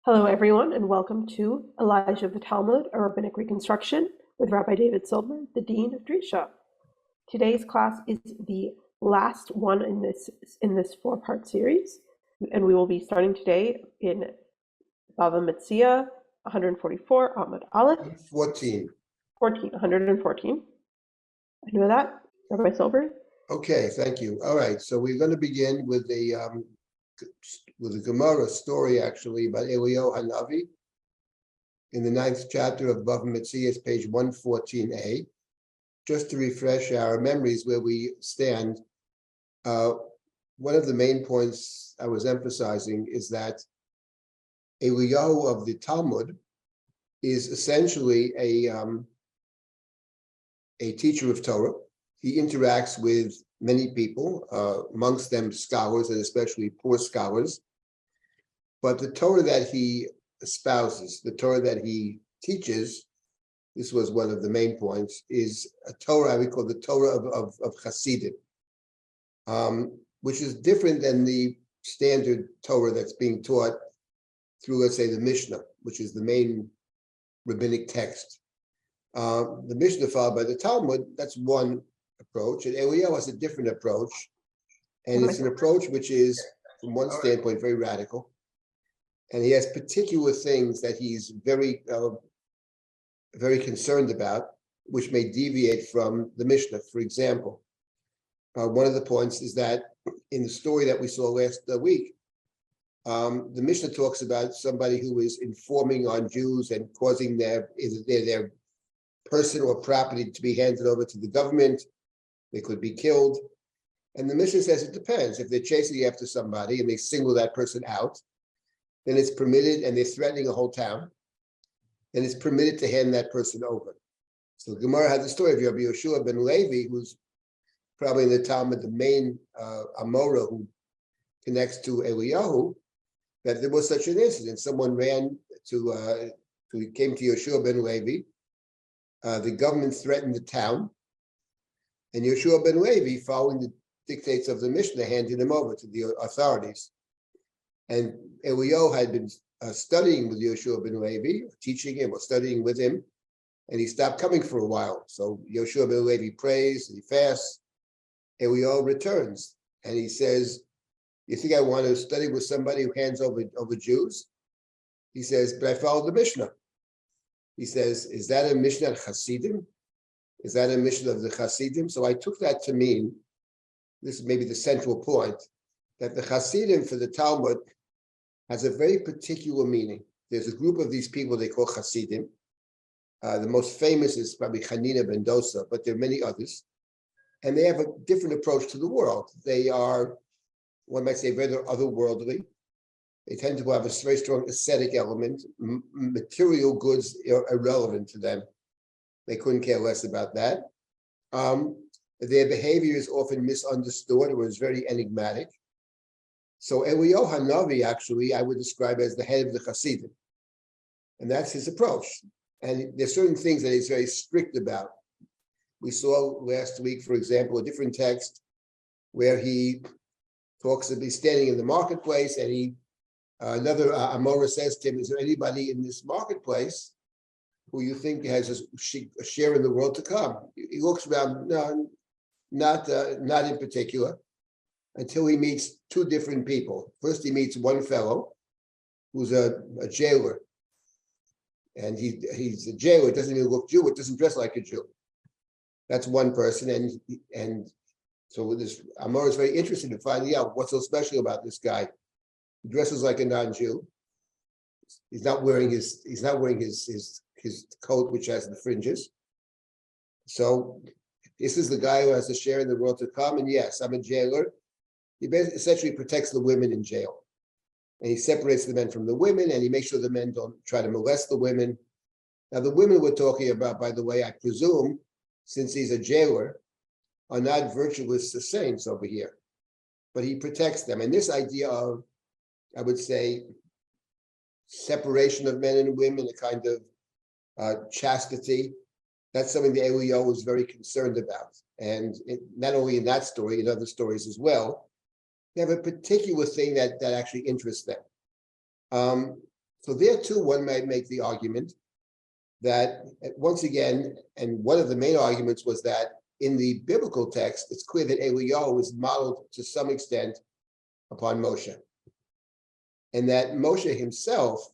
Hello, everyone, and welcome to Elijah of the Talmud, a Rabbinic Reconstruction with Rabbi David Silber, the Dean of Drisha. Today's class is the last one in this four-part series, and we will be starting today in Bava Metzia 144, Amud Aleph. 114. I know that, Rabbi Silber. Okay, thank you. All right, so we're going to begin with a Gemara story, actually, about Eliyahu Hanavi in the 9th chapter of Bava Metzia, page 114a. Just to refresh our memories where we stand, one of the main points I was emphasizing is that Eliyahu of the Talmud is essentially a teacher of Torah. He interacts with many people, amongst them scholars, and especially poor scholars. But the Torah that he espouses, the Torah that he teaches, this was one of the main points, is a Torah we call the Torah of Hasidim, which is different than the standard Torah that's being taught through, let's say, the Mishnah, which is the main rabbinic text. The Mishnah followed by the Talmud, that's one approach, and Eliyahu has a different approach, and it's an approach which is, from one standpoint, very radical, and he has particular things that he's very concerned about, which may deviate from the Mishnah. For example, one of the points is that in the story that we saw last week, the Mishnah talks about somebody who is informing on Jews and causing their person or property to be handed over to the government. They could be killed. And the Mishnah says it depends. If they're chasing after somebody and they single that person out, then it's permitted, and they're threatening a whole town, then it's permitted to hand that person over. So Gemara has the story of Rabbi Yeshua ben Levi, who's probably in the Talmud the main Amora who connects to Eliyahu, that there was such an incident. Someone came to Yeshua ben Levi. The government threatened the town, and Yeshua ben Levi, following the dictates of the Mishnah, handed him over to the authorities. And Eliyahu had been studying with Yeshua ben Levi, teaching him or studying with him, and he stopped coming for a while. So Yeshua ben Levi prays and he fasts. Eliyahu returns and he says, "You think I want to study with somebody who hands over Jews?" He says, "But I followed the Mishnah." He says, "Is that a Mishnah of Hasidim? Is that a Mishnah of the Hasidim?" So I took that to mean, this is maybe the central point, that the Hasidim for the Talmud has a very particular meaning. There's a group of these people they call Hasidim. The most famous is probably Hanina ben Dosa, but there are many others. And they have a different approach to the world. They are, one might say, rather otherworldly. They tend to have a very strong ascetic element. Material goods are irrelevant to them. They couldn't care less about that. Their behavior is often misunderstood or is very enigmatic. So Eliyahu Hanavi, actually, I would describe as the head of the Hasidim. And that's his approach. And there's certain things that he's very strict about. We saw last week, for example, a different text where he talks of he's standing in the marketplace, and another Amora says to him, "Is there anybody in this marketplace who you think has a share in the world to come?" He looks around, no, not in particular, until he meets two different people. First, he meets one fellow who's a jailer, and he's a jailer. Doesn't even look Jewish. Doesn't dress like a Jew. That's one person, and so this Amor is very interested in finding out what's so special about this guy. He dresses like a non-Jew. He's not wearing his coat, which has the fringes. So this is the guy who has a share in the world to come. And yes, I'm a jailer. He essentially protects the women in jail. And he separates the men from the women, and he makes sure the men don't try to molest the women. Now, the women we're talking about, by the way, I presume, since he's a jailer, are not virtuous saints over here. But he protects them. And this idea of, I would say, separation of men and women, a kind of chastity, that's something that Eliyahu was very concerned about. And not only in that story, in other stories as well, they have a particular thing that actually interests them. So there too, one might make the argument that once again, and one of the main arguments was that in the biblical text, it's clear that Eliyahu is modeled to some extent upon Moshe. And that Moshe himself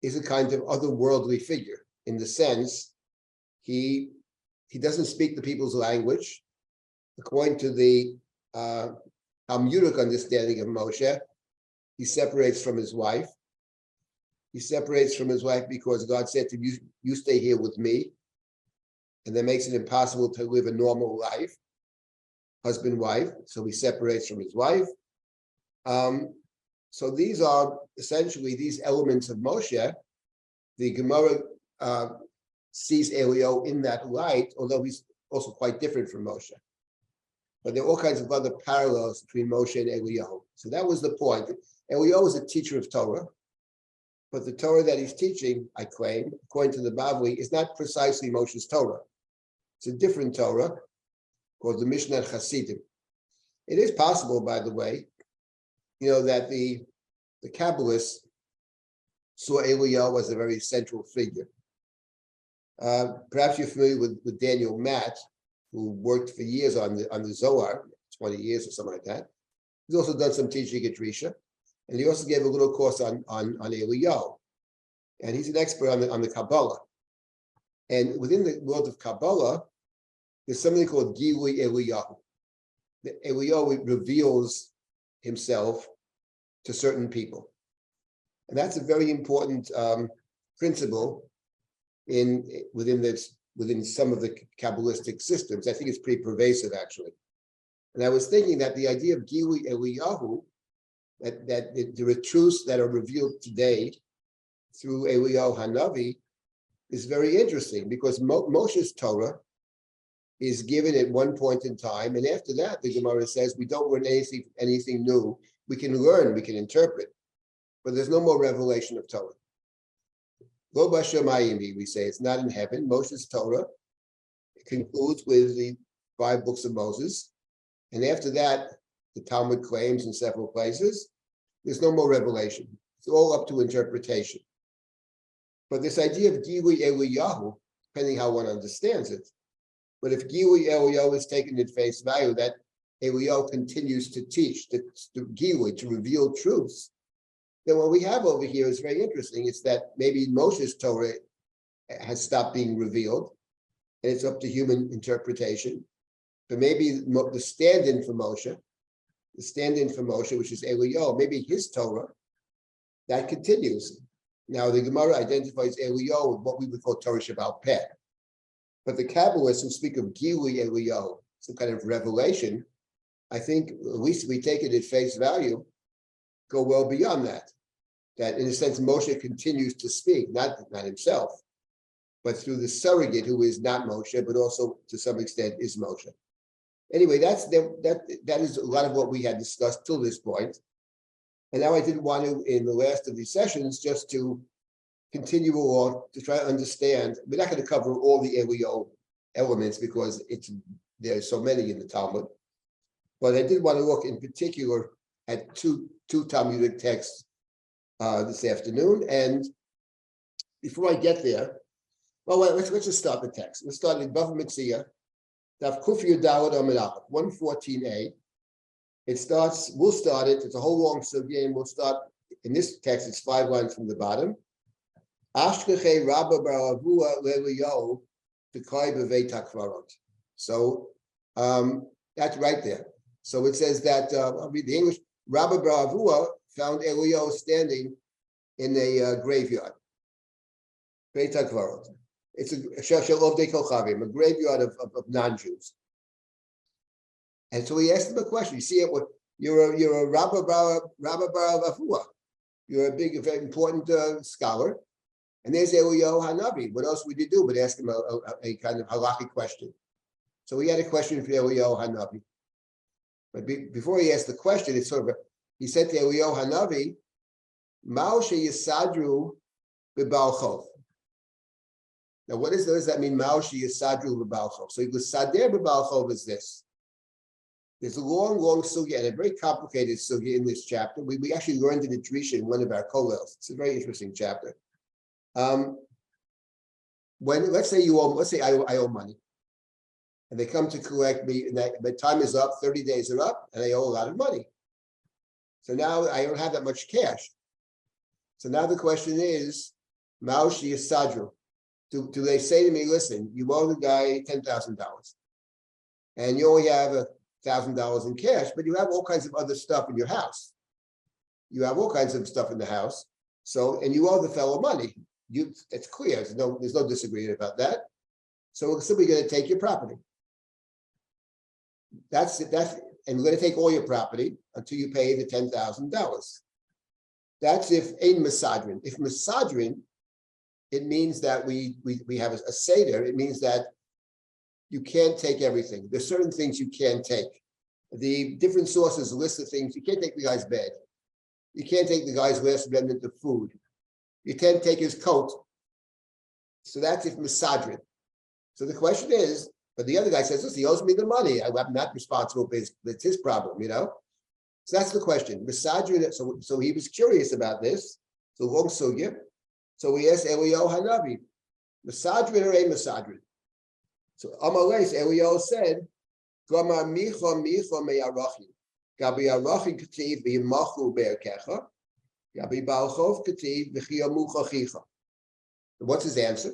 is a kind of otherworldly figure in the sense he doesn't speak the people's language. According to the Talmudic understanding of Moshe, he separates from his wife. He separates from his wife because God said to him, you stay here with me. And that makes it impossible to live a normal life, husband-wife. So he separates from his wife. So these are essentially these elements of Moshe. The Gemara sees Eliyahu in that light, although he's also quite different from Moshe. But there are all kinds of other parallels between Moshe and Eliyahu. So that was the point. Eliyahu is a teacher of Torah, but the Torah that he's teaching, I claim, according to the Bavli, is not precisely Moshe's Torah. It's a different Torah called the Mishnah Chasidim. It is possible, by the way, that the Kabbalists saw Eliyahu as a very central figure. Perhaps you're familiar with Daniel Matt, who worked for years on the Zohar, 20 years or something like that. He's also done some teaching at Risha, and he also gave a little course on Eliyahu. And he's an expert on the Kabbalah. And within the world of Kabbalah, there's something called Gilui Eliyahu. Eliyahu reveals himself to certain people. And that's a very important principle within some of the Kabbalistic systems. I think it's pretty pervasive, actually. And I was thinking that the idea of Gilui Eliyahu, that there are truths that are revealed today through Eliyahu Hanavi, is very interesting because Moshe's Torah is given at one point in time, and after that, the Gemara says we don't learn anything new. We can learn, we can interpret, but there's no more revelation of Torah. Lo b'shamayim, we say it's not in heaven. Moshe's Torah concludes with the 5 books of Moses, and after that, the Talmud claims in several places, there's no more revelation. It's all up to interpretation. But this idea of Gilui Eliyahu, depending how one understands it, but if Gilui Eliyahu is taken at face value, that Eliyahu continues to teach, to Gilui, to reveal truths, then what we have over here is very interesting. It's that maybe Moshe's Torah has stopped being revealed, and it's up to human interpretation. But maybe the stand-in for Moshe, which is Eliyahu, maybe his Torah, that continues. Now, the Gemara identifies Eliyahu with what we would call Torah Shabbat Peh. But the Kabbalists who speak of Gilui Eliyahu, some kind of revelation, I think, at least we take it at face value, go well beyond that. That in a sense, Moshe continues to speak, not himself, but through the surrogate who is not Moshe, but also to some extent is Moshe. Anyway, that is a lot of what we had discussed till this point. And now I didn't want to, in the last of these sessions, just to continue along to try to understand. We're not going to cover all the Eliyahu elements because there's so many in the Talmud. But I did want to look in particular at two Talmudic texts this afternoon. And before I get there, let's just start the text. Let's start in Bava Metzia, Daf Kuf Yudalad Amud Aleph, 114a. We'll start it. It's a whole long sugya, and we'll start in this text. It's 5 lines from the bottom. Ashkeche Rabba Bar Avua Leliyahu T'kai B'veit HaKvarot. So that's right there. So it says that I'll read the English. Rabba Bar Avua found Eliyahu standing in a graveyard. Beit HaKvarot. It's a Shel Ovdei Kochavim, a graveyard of non-Jews. And so he asked him a question. You see it? You're a Rabba Bar Avua. You're a big, very important scholar. And there's Eliyahu Hanavi. What else would you do but ask him a kind of halakhic question? So he had a question for Eliyahu Hanavi. But before he asked the question, it's sort of he said to Eliyahu Hanavi, Mao sheyisadru b'Baal Chov. Now, what does that mean? Mao sheyisadru b'Baal Chov. So he goes, Sader b'Baal Chov is this. There's a long sugya and a very complicated sugya in this chapter. We actually learned in the Drisha in one of our kollels. It's a very interesting chapter. When let's say I owe money, and they come to collect me, and my time is up, 30 days are up, and I owe a lot of money. So now I don't have that much cash. So now the question is, Maushi Yasadru. Do they say to me, listen, you owe the guy $10,000, and you only have $1,000 in cash, but you have all kinds of other stuff in your house. You have all kinds of stuff in the house. So, and you owe the fellow money. It's clear. There's no disagreement about that. So we're simply going to take your property. That's and we're going to take all your property until you pay the $10,000. That's if ein misadrin. If misadrin, it means that we have a seder. It means that you can't take everything. There's certain things you can't take. The different sources list the things. You can't take the guy's bed. You can't take the guy's last remnant of food. You can't take his coat. So that's if misadrin. So the question is, but the other guy says, listen, he owes me the money. I'm not responsible, but it's his problem, So that's the question. Misadrin, so he was curious about this. So long sugya. So we asked Eliyahu Hanavi, misadrin or a misadrin? So Amalei, Eliyahu said, Gamar micha meyarachim. Gabi arachim kativ v'yimachu be'erkecha. Gabi balchov kativ v'chiyamucha chicha. What's his answer?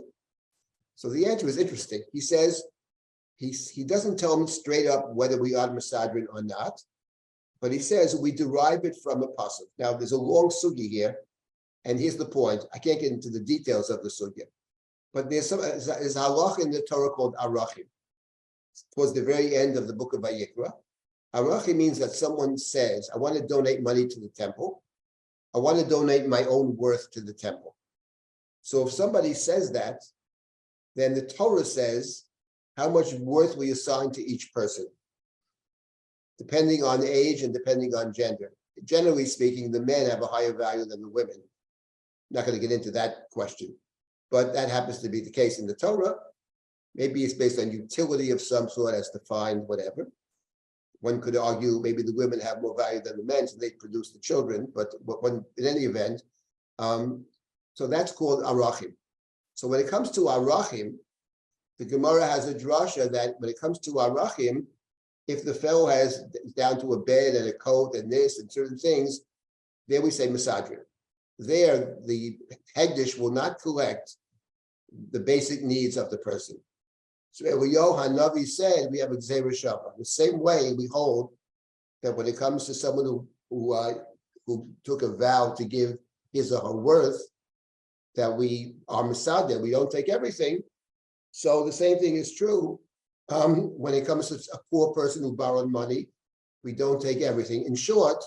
So the answer is interesting. He says, he doesn't tell him straight up whether we are misadrin or not, but he says we derive it from a pasuk. Now there's a long sugi here, and here's the point. I can't get into the details of the sugya, but there's a halach in the Torah called arachim. Towards the very end of the book of Vayikra, arachim means that someone says, I want to donate money to the temple. I want to donate my own worth to the temple. So if somebody says that, then the Torah says how much worth we assign to each person, depending on age and depending on gender. Generally speaking, the men have a higher value than the women. I'm not going to get into that question, but that happens to be the case in the Torah. Maybe it's based on utility of some sort as defined, whatever. One could argue maybe the women have more value than the men, so they produce the children, but in any event, so that's called arachim. So when it comes to arachim, the Gemara has a drasha that when it comes to arachim, if the fellow has down to a bed and a coat and this and certain things, there we say misadrin. There, the hegdish will not collect the basic needs of the person. So Eliyahu Hanavi said we have a gzeira shava. The same way we hold that when it comes to someone who took a vow to give his or her worth, that we are misadeh, we don't take everything. So the same thing is true when it comes to a poor person who borrowed money, we don't take everything. In short,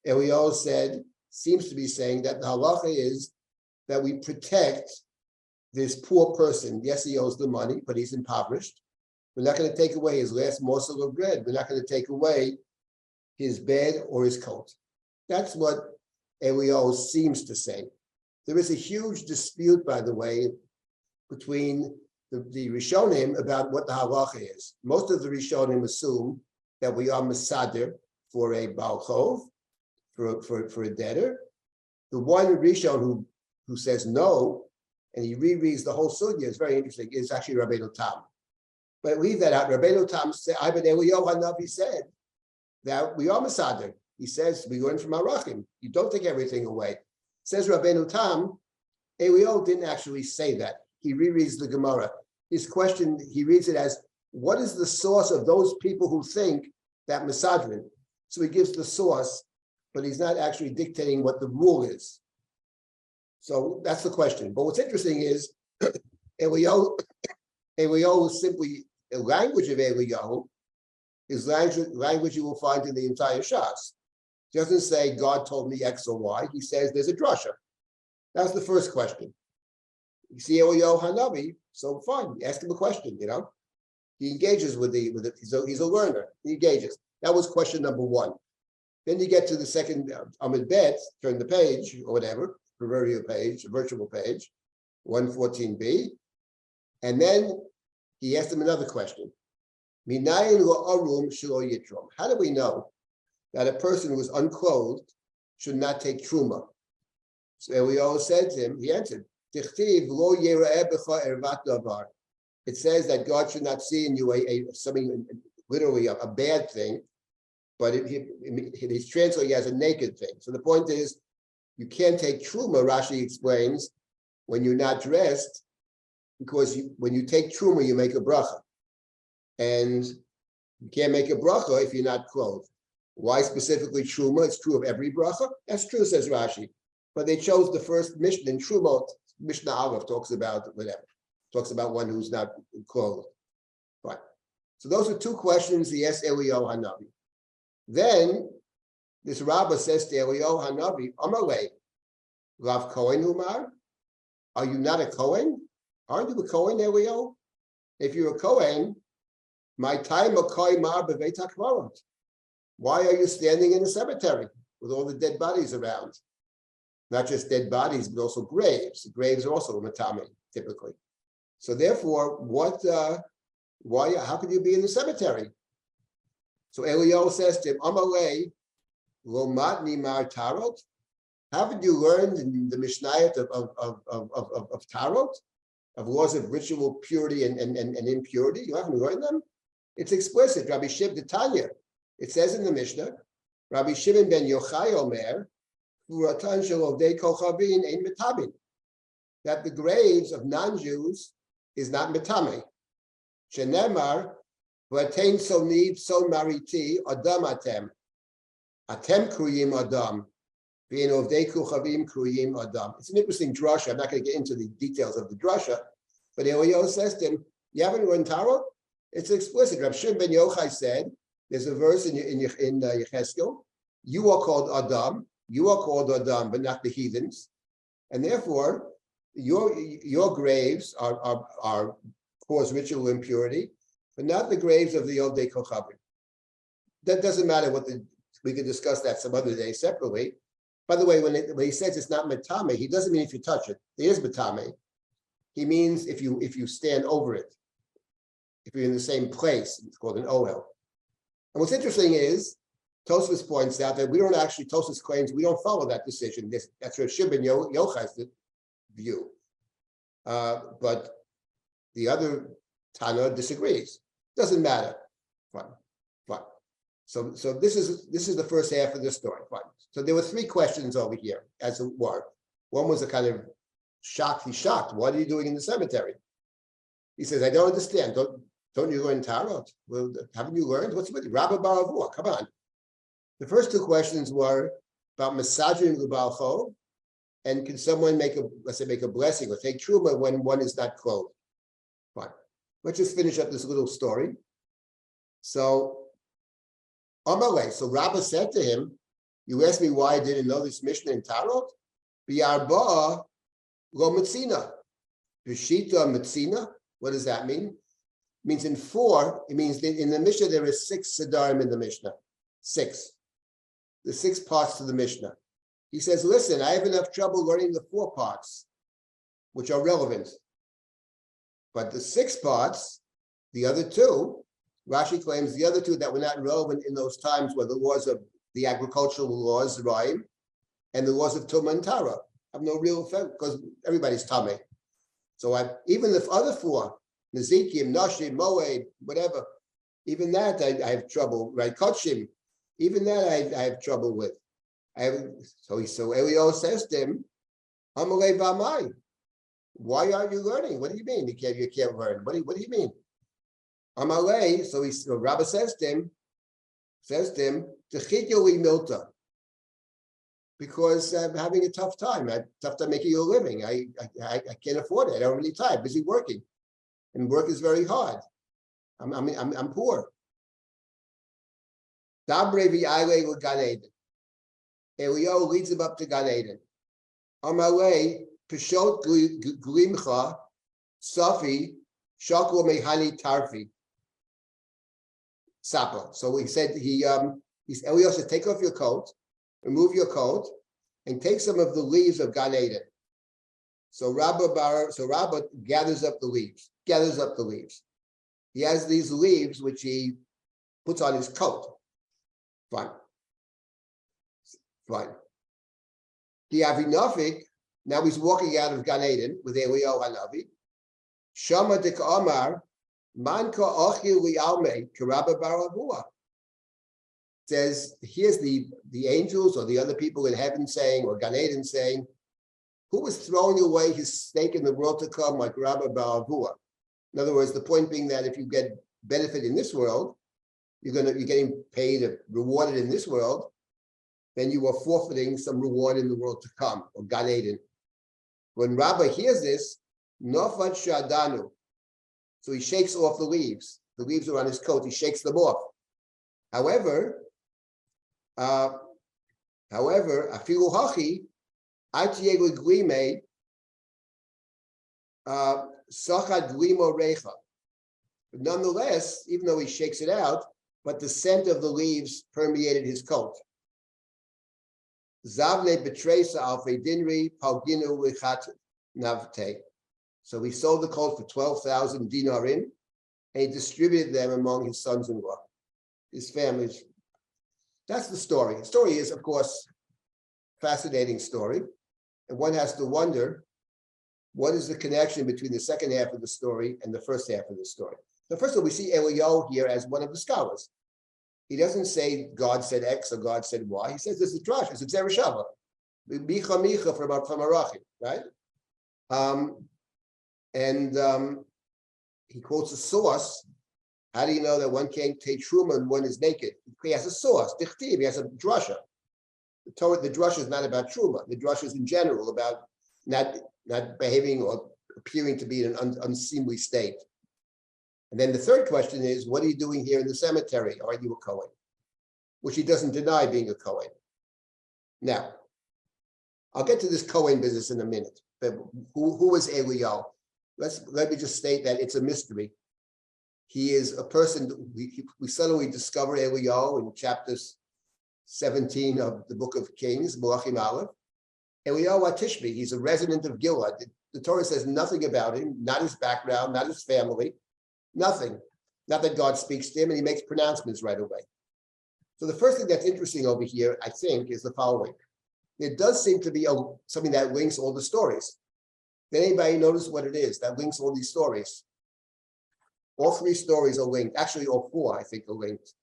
Eliyahu seems to be saying that the halacha is that we protect this poor person. Yes, he owes the money, but he's impoverished. We're not going to take away his last morsel of bread. We're not going to take away his bed or his coat. That's what Eliyahu seems to say. There is a huge dispute, by the way, between the Rishonim about what the halacha is. Most of the Rishonim assume that we are masader for a Baal Chov, for a debtor. The one Rishon who says no, and he rereads the whole sugya, is very interesting, is actually Rabbi Tam. But leave that out. Rabbi Tam said, Eliyahu Hanavi said that we are masader. He says we learn from arachim. You don't take everything away. Says Rabbeinu Tam, Eliyahu didn't actually say that. He rereads the Gemara. His question, he reads it as, what is the source of those people who think that misadrin? So he gives the source, but he's not actually dictating what the rule is. So that's the question. But what's interesting is Eliyahu simply, the language of Eliyahu is language you will find in the entire Shas. He doesn't say God told me X or Y. He says there's a drasha. That's the first question. You see Eliyahu Hanavi, so fine. Ask him a question. He engages with it. He's a learner. He engages. That was question number one. Then you get to the second Amid Bet, turn the page or whatever, proverbial page, virtual page, 114b, and then he asked him another question. Minayin lo'arum shelo yitrom. How do we know that a person who is unclothed should not take truma? So Eliyahu said to him, he answered, Tichtiv lo yera'eh b'cha ervat davar. It says that God should not see in you something, literally a bad thing, but he's translating as a naked thing. So the point is, you can't take truma, Rashi explains, when you're not dressed, because when you take truma, you make a bracha. And you can't make a bracha if you're not clothed. Why specifically truma? It's true of every bracha. That's true, says Rashi. But they chose the first Mishnah in Truma. Mishnah Aleph talks about whatever. Talks about one who's not clothed. Fine. So those are two questions he asked Eliyahu Hanavi. Then this Rabbah says to Eliyahu Hanavi, Amalei, Rav Kohen Umar, are you not a Kohen? Aren't you a Kohen, Eliyahu? If you're a Kohen, my time of Koimar b'veit hakvarot. Why are you standing in a cemetery with all the dead bodies around? Not just dead bodies, but also graves. The graves are also a matame, typically. So therefore, how could you be in the cemetery? So Eliyahu says to him, Amalei, lo matni mar tarot. Haven't you learned in the Mishnayot of tarot, of laws of ritual purity and impurity? You haven't learned them? It's explicit. Rabbi Shimon Tanya. It says in the Mishnah, Rabbi Shimon ben Yochai Omer, that the graves of non-Jews is not metame. Shenemar, v'atein so need so mariti adam atem kruyim adam. It's an interesting drasha. I'm not going to get into the details of the drasha, but Eliyahu says to him, you haven't learned Tarot? It's explicit. Rabbi Shimon ben Yochai said, there's a verse in Yecheskel, you are called Adam, but not the heathens. And therefore, your graves are cause ritual impurity, but not the graves of the Yodei Kochavim. That doesn't matter we can discuss that some other day separately. By the way, when he says it's not metame, he doesn't mean if you touch it. It is metame. He means if you stand over it. If you're in the same place, it's called an ohel. And what's interesting is, Tosfos points out that Tosfos claims we don't follow that decision. That's Rav Shimon Yochai's view. But the other Tana disagrees. Doesn't matter. Fine. So this is the first half of the story. Fine. So there were three questions over here, as it were. One was a kind of shock. He's shocked. What are you doing in the cemetery? He says, I don't understand. Don't you learn Tarot? Well, haven't you learned? What's with you? Rabbi Baravua, come on. The first two questions were about Masajin Lubalcho, and can someone make a blessing or take truma when one is not clothed? Fine. Let's just finish up this little story. So, Amalei, so Rabbi said to him, you asked me why I didn't know this Mishnah in Tarot? Bi'arba'a lo metzina. B'shita metzina. What does that mean? It means in four, it means in the Mishnah there is 6 Siddharim in the Mishnah. 6. The 6 parts to the Mishnah. He says, listen, I have enough trouble learning the 4 parts, which are relevant. But the 6 parts, the other 2, Rashi claims the other 2 that were not relevant in those times were the laws of the agricultural laws, Raim, and the laws of Tumah and Tara. Have no real effect because everybody's Tameh. So even the other 4, Nezikim, Nashim, Moed, whatever, even that I have trouble, right? Kotshim, even that I have trouble with. So Eliyahu says to him, Amalei V'amai, why aren't you learning? What do you mean you can't learn? What do you mean? Amalei, so Rabbi says to him, Techityo milta, because I'm having a tough time. Tough time making a living. I can't afford it. I don't have any time. Busy working, and work is very hard. I'm poor. Dabre v'yayle l'Gan Eden. Eliyahu leads him up to Gan Eden. Amalei peshot glimcha safi shakol mehani tarfi sapa. So he said Eliyahu said, take off your coat, remove your coat, and take some of the leaves of Gan Eden. So Rabbi gathers up the leaves. he has these leaves which he puts on his coat. Fine. The Avinofik, now he's walking out of Gan Eden with Eliyahu Hanavi. Shama dik Omar, Manka Ochil Lialme, Karaba Baravua. Says, here's the angels or the other people in heaven saying, or Gan Eden saying, who was throwing away his stake in the world to come like Rabbi Baravua? In other words, the point being that if you get benefit in this world, you're getting paid or rewarded in this world, then you are forfeiting some reward in the world to come, or Gan Eden. When Rabbi hears this, Nofat Shadanu, so he shakes off the leaves. The leaves are on his coat, he shakes them off. However, Afilu Hachi, Atiegu Glime, Sachad Glimo Recha. But nonetheless, even though he shakes it out, but the scent of the leaves permeated his coat. Zavne betresa alfe dinri palginu lichat navte. So he sold the coat for 12,000 dinarim, and he distributed them among his sons-in-law, his families. That's the story. The story is, of course, fascinating story, and one has to wonder what is the connection between the second half of the story and the first half of the story. So first of all, we see Eliyahu here as one of the scholars. He doesn't say God said X or God said Y. He says this is Drash, it's Xereshava, Micha Micha from Arachim, right? He quotes a source. How do you know that one can't take truma and one is naked? He has a source, dichtiv, he has a drasha. The drasha is not about truma. The drasha is in general about not behaving or appearing to be in an unseemly state. And then the third question is, what are you doing here in the cemetery? Are you a Kohen? Which he doesn't deny being a Kohen. Now, I'll get to this Kohen business in a minute. But who is Eliyahu? Let me just state that it's a mystery. He is a person, we suddenly discover Eliyahu in chapters 17 of the book of Kings, Malachim Aleph. Eliyahu Atishbi, he's a resident of Gilad. The Torah says nothing about him, not his background, not his family, nothing. Not that God speaks to him and he makes pronouncements right away. So the first thing that's interesting over here, I think, is the following. There does seem to be something that links all the stories. Did anybody notice what it is that links all these stories? All three stories are linked. Actually, all four, I think, are linked.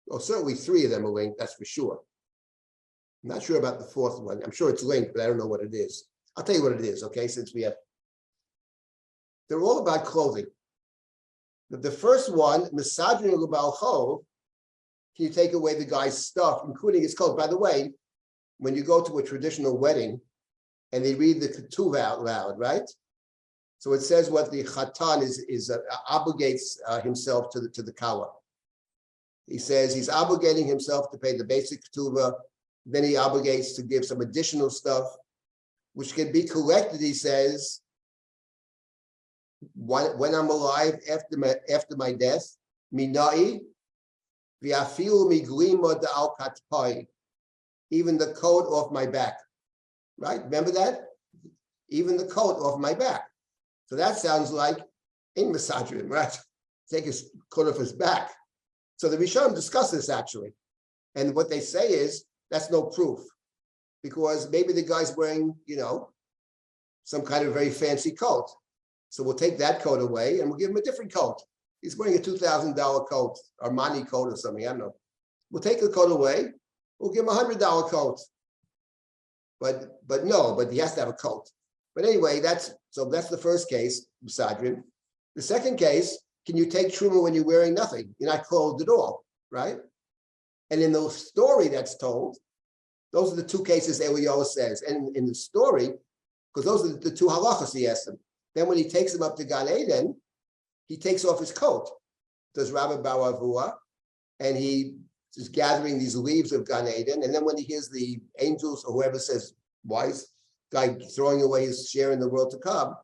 Well, certainly three of them are linked, that's for sure. I'm not sure about the fourth one. I'm sure it's linked, but I don't know what it is. I'll tell you what it is, okay, since we have. They're all about clothing. The first one, Misadrin Lubal Chov, can you take away the guy's stuff, including his coat? By the way, when you go to a traditional wedding and they read the ketuvah out loud, right? So it says what the chatan obligates himself to the kala. He says he's obligating himself to pay the basic ketuvah, then he obligates to give some additional stuff, which can be collected, he says, when I'm alive after my death, minai v'afilu miglima da'al katpai, even the coat off my back, right? Remember that? Even the coat off my back. So that sounds like in Misadrin, right? Take his coat off his back. So the Rishonim discuss this actually. And what they say is, that's no proof. Because maybe the guy's wearing, some kind of very fancy coat. So we'll take that coat away and we'll give him a different coat. He's wearing a $2,000 coat, Armani coat or something, I don't know. We'll take the coat away, we'll give him a $100 coat. But he has to have a coat. But anyway, that's the first case, Misadrin. The second case, can you take truma when you're wearing nothing? You're not clothed at all, right? And in the story that's told, those are the two cases Eliyahu says. And in the story, because those are the two halachas he asked him. Then when he takes him up to Gan Eden, he takes off his coat, does Rabbi Baravua, and he is gathering these leaves of Gan Eden. And then when he hears the angels or whoever says, wise guy throwing away his share in the world to come,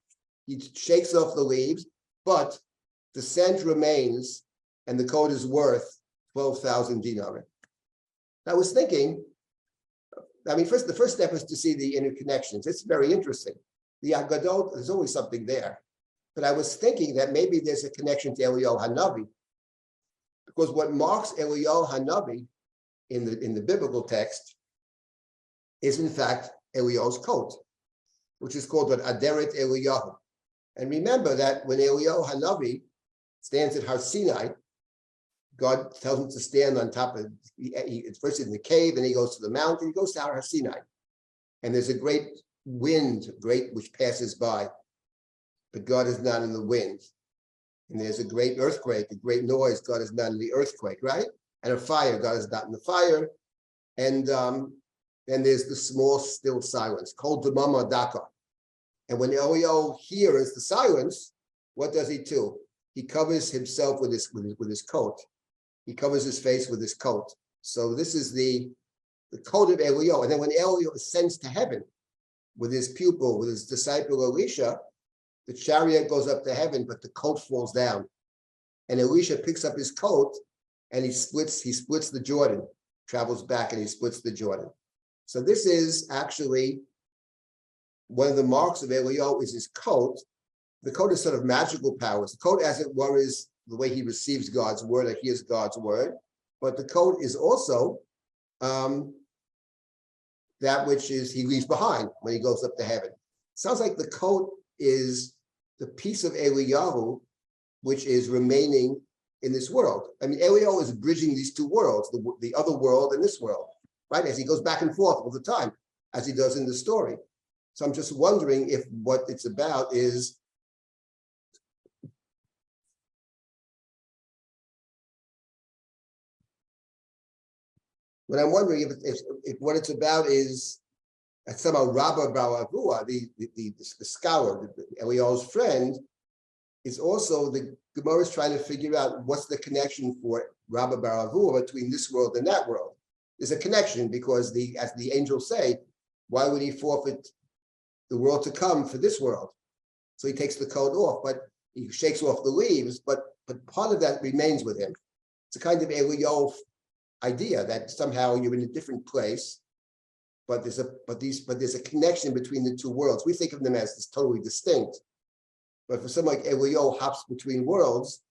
he shakes off the leaves, but the scent remains and the coat is worth 12,000 dinar. I was thinking, I mean, the first step is to see the interconnections. It's very interesting. The Agadot, there's always something there. But I was thinking that maybe there's a connection to Eliyahu Hanavi, because what marks Eliyahu Hanavi in the biblical text is in fact Eliyahu's coat, which is called an Aderet Eliyahu. And remember that when Eliyahu Hanavi stands at Har Sinai, God tells him to stand on top of, it's first in the cave, then he goes to the mountain, he goes to Har Sinai. And there's a great wind, which passes by, but God is not in the wind. And there's a great earthquake, a great noise, God is not in the earthquake, right? And a fire, God is not in the fire. And then there's the small, still silence, called the Mama Daka. And when Eliyahu hears the silence, what does he do? He covers himself with his coat. He covers his face with his coat. So this is the coat of Eliyahu. And then when Eliyahu ascends to heaven with his pupil, with his disciple Elisha, the chariot goes up to heaven, but the coat falls down. And Elisha picks up his coat and he splits the Jordan, travels back and he splits the Jordan. So this is actually one of the marks of Eliyahu is his coat. The coat is sort of magical powers. The coat, as it were, is the way he receives God's word, or hears God's word. But the coat is also that which is he leaves behind when he goes up to heaven. Sounds like the coat is the piece of Eliyahu which is remaining in this world. I mean, Eliyahu is bridging these two worlds, the other world and this world, right? As he goes back and forth all the time, as he does in the story. So I'm just wondering if what it's about is if what it's about is somehow Rabbi Bar Avua, the scholar, Eliyahu's friend, is also the Gemara is trying to figure out what's the connection for Rabbi Bar Avua between this world and that world. There's a connection because as the angels say, why would he forfeit the world to come for this world? So he takes the coat off, but he shakes off the leaves, but part of that remains with him. It's a kind of Eliyahu idea that somehow you're in a different place, but there's a connection between the two worlds. We think of them as totally distinct, but for someone like Eliyahu hops between worlds,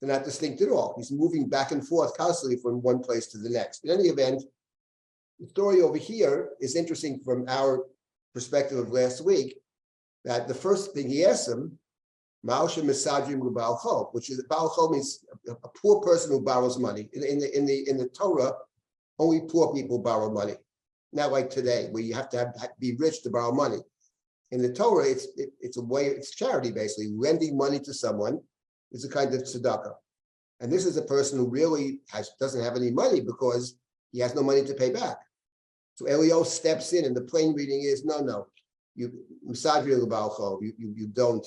they're not distinct at all. He's moving back and forth constantly from one place to the next. In any event, the story over here is interesting from our perspective of last week, that the first thing he asks him, Ma'asha Misajim Baal Chol, which is Baal Chol means a poor person who borrows money. In the Torah, only poor people borrow money. Not like today, where you have to be rich to borrow money. In the Torah, it's a way, it's charity basically. Lending money to someone is a kind of tzedakah. And this is a person who really doesn't have any money because he has no money to pay back. So Eliyahu steps in, and the plain reading is, no, you don't.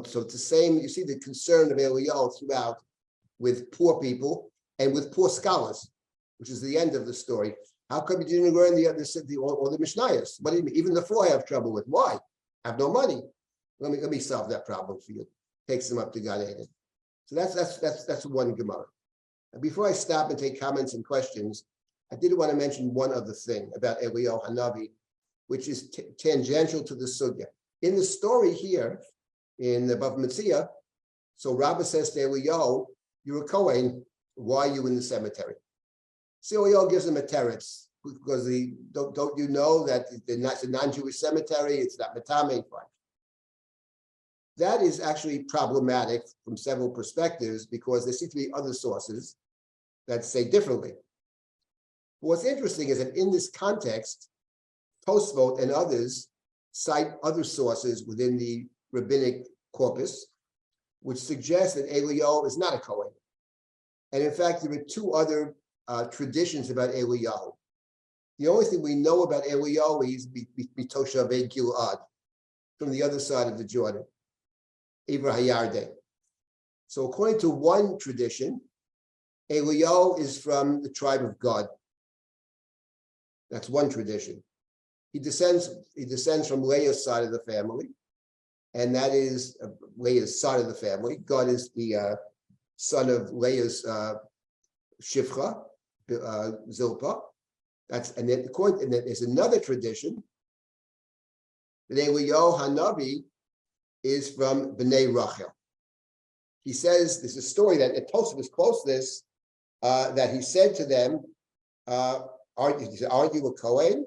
So it's the same, you see the concern of Eliyahu throughout with poor people and with poor scholars, which is the end of the story. How come you didn't learn the Mishnayos? What do you mean? Even the four I have trouble with. Why? I have no money. Let me solve that problem for you. Takes them up to Gan Eden. So that's one Gemara. And before I stop and take comments and questions, I did want to mention one other thing about Eliyahu Hanavi, which is tangential to the sugya. In the story here, in the Bava Metzia, so Rabbi says to Eliyahu, you're a Kohen, why are you in the cemetery? So Eliyahu gives him a teretz, because don't you know that it's a non-Jewish cemetery, it's not Matame, fine. That is actually problematic from several perspectives, because there seem to be other sources that say differently. What's interesting is that in this context, Tosfot and others cite other sources within the Rabbinic corpus, which suggests that Eliyahu is not a Kohen. And in fact, there are two other traditions about Eliyahu. The only thing we know about Eliyahu is Mitoshavei Gilad, from the other side of the Jordan, Ivra Hayarden. So according to one tradition, Eliyahu is from the tribe of Gad. That's one tradition. He descends from Leah's side of the family, and that is Leah's side of the family. God is the son of Leah's Shifcha, Zilpah, And then there's another tradition that Eliyahu Hanavi is from Bnei Rachel. He says there's a story that Tosfos quotes this, that he said to them, aren't you a Kohen?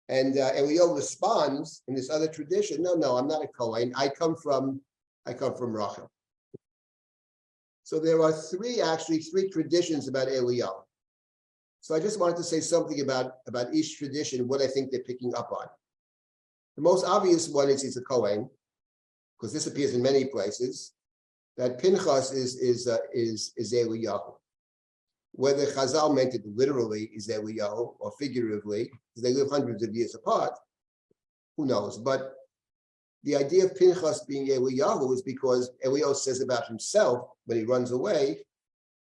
And Eliyahu responds in this other tradition, no, I'm not a Kohen. I come from Rachel. So there are three traditions about Eliyahu. So I just wanted to say something about each tradition, what I think they're picking up on. The most obvious one is he's a Kohen, because this appears in many places, that Pinchas is Eliyahu. Whether Chazal meant it literally is Eliyahu or figuratively, because they live hundreds of years apart, who knows? But the idea of Pinchas being Eliyahu is because Eliyahu says about himself when he runs away,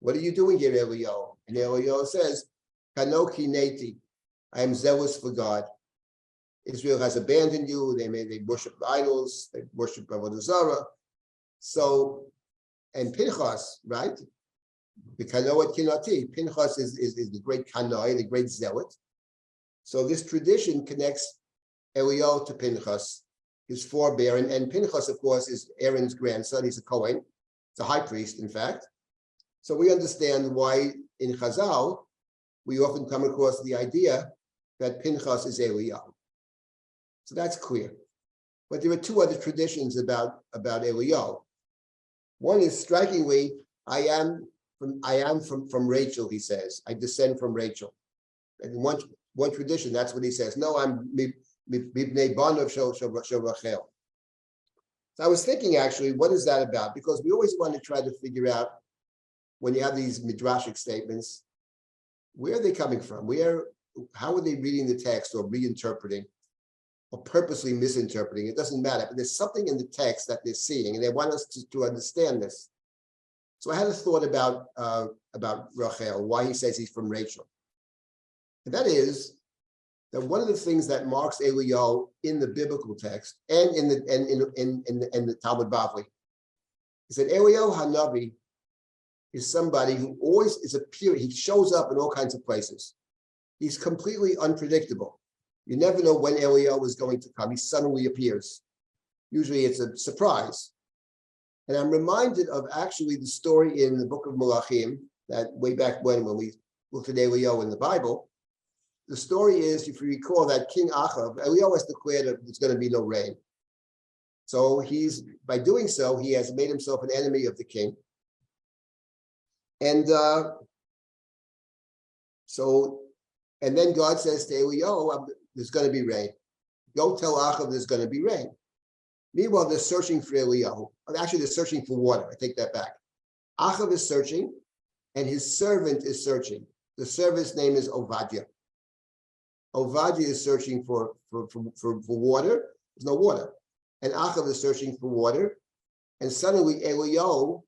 what are you doing here, Eliyahu? And Eliyahu says, Kano kineti, I am zealous for God. Israel has abandoned you. They worship idols. They worship Avodah Zarah. So, and Pinchas, right? The Kanoat Kinati. Pinchas is the great Kanoi, the great zealot. So this tradition connects Eliyahu to Pinchas, his forebear, and Pinchas, of course, is Aaron's grandson. He's a Kohen. It's a high priest, in fact. So we understand why in Chazal we often come across the idea that Pinchas is Eliyahu. So that's clear. But there are two other traditions about Eliyahu. One is strikingly, I am from Rachel, he says. I descend from Rachel. And one tradition, that's what he says. No, I'm Mibnei Banav Shel Rachel. So I was thinking, actually, what is that about? Because we always want to try to figure out, when you have these midrashic statements, where are they coming from? How are they reading the text or reinterpreting or purposely misinterpreting? It doesn't matter, but there's something in the text that they're seeing, and they want us to understand this. So I had a thought about Rachel, why he says he's from Rachel. And that is that one of the things that marks Eliyahu in the biblical text and in the Talmud Bavli is that Eliyahu Hanavi is somebody who always is he shows up in all kinds of places. He's completely unpredictable. You never know when Eliyahu is going to come. He suddenly appears. Usually it's a surprise. And I'm reminded of actually the story in the book of Malachim, that way back when we looked at Eliyahu in the Bible. The story is, if you recall, that King Achav, Eliyahu has declared that there's going to be no rain. So by doing so, he has made himself an enemy of the king. And then God says to Eliyahu, there's going to be rain. Go tell Achav there's going to be rain. Meanwhile, they're searching for Eliyahu. Actually, they're searching for water. I take that back. Achav is searching, and his servant is searching. The servant's name is Ovadia. Ovadia is searching for water. There's no water. And Achav is searching for water. And suddenly Eliyahu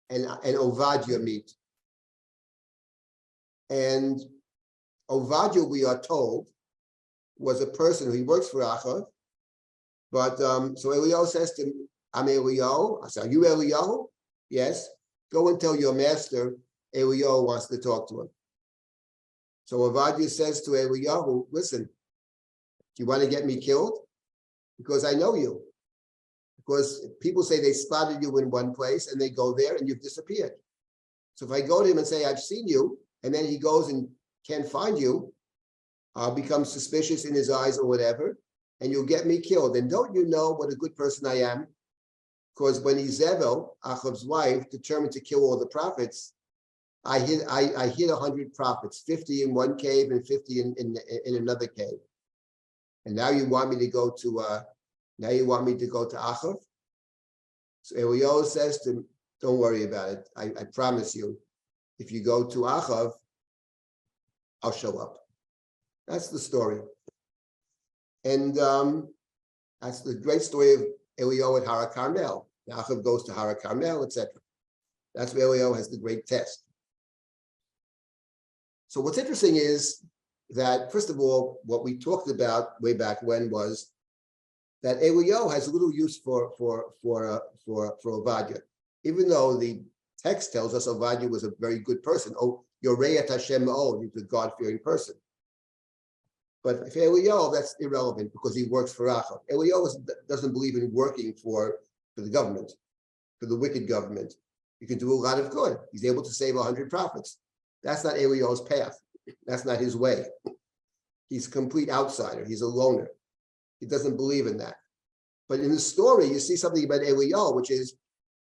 and Ovadia meet. And Ovadia, we are told, was a person who works for Achav. But so Eliyahu says to him, I'm Eliyahu. I said, are you Eliyahu? Yes. Go and tell your master Eliyahu wants to talk to him. So Ovadia says to Eliyahu, listen, do you want to get me killed? Because I know you. Because people say they spotted you in one place and they go there and you've disappeared. So if I go to him and say, I've seen you, and then he goes and can't find you, I'll become suspicious in his eyes or whatever, and you'll get me killed. And don't you know what a good person I am? Because when Izebel, Achav's wife, determined to kill all the prophets, I hid 100 prophets, 50 in one cave and 50 in another cave. And now you want me to go to Achav? So Eliyahu says to him, don't worry about it. I promise you, if you go to Achav, I'll show up. That's the story. And that's the great story of Eliyahu at Har HaKarmel. Achav goes to Har HaKarmel, etc. That's where Eliyahu has the great test. So what's interesting is that, first of all, what we talked about way back when was that Eliyahu has little use for Ovadia, even though the text tells us Ovadia was a very good person. Oh, Yorei et Hashem Ma'od, he was a God-fearing person. But for Eliyahu, that's irrelevant because he works for Rachel. Eliyahu doesn't believe in working for the government, for the wicked government. You can do a lot of good. He's able to save 100 prophets. That's not Eliyahu's path. That's not his way. He's a complete outsider. He's a loner. He doesn't believe in that. But in the story, you see something about Eliyahu, which is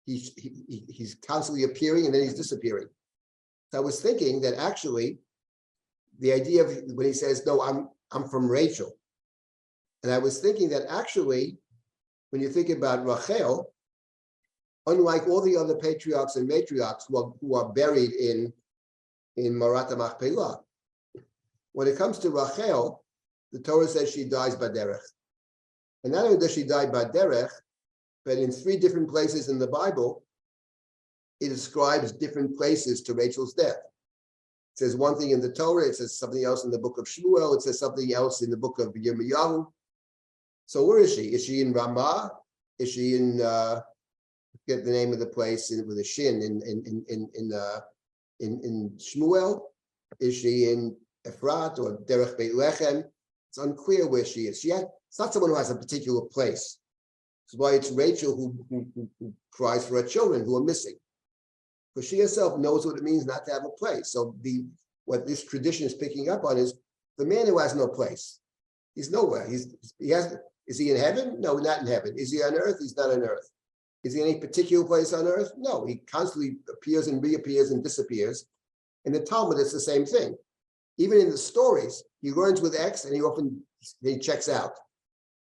he's constantly appearing and then he's disappearing. So I was thinking that actually the idea of when he says, no, I'm from Rachel. And I was thinking that actually, when you think about Rachel, unlike all the other patriarchs and matriarchs who are buried in Marat HaMachpelah, when it comes to Rachel, the Torah says she dies baderech. And not only does she die baderech, but in 3 different places in the Bible, it describes different places to Rachel's death. It says one thing in the Torah, it says something else in the book of Shmuel, it says something else in the book of Yirmiyahu. So where is she? Is she in Ramah? Is she in forget the name of the place with a shin in Shmuel? Is she in Ephrat or Derech Beit Lechem? It's unclear where she is. It's not someone who has a particular place. That's why it's Rachel who cries for her children who are missing. Because she herself knows what it means not to have a place. So what this tradition is picking up on is the man who has no place. He's nowhere. Is he in heaven? No, not in heaven. Is he on earth? He's not on earth. Is he in any particular place on earth? No, he constantly appears and reappears and disappears. In the Talmud, it's the same thing. Even in the stories, he learns with X and he checks out.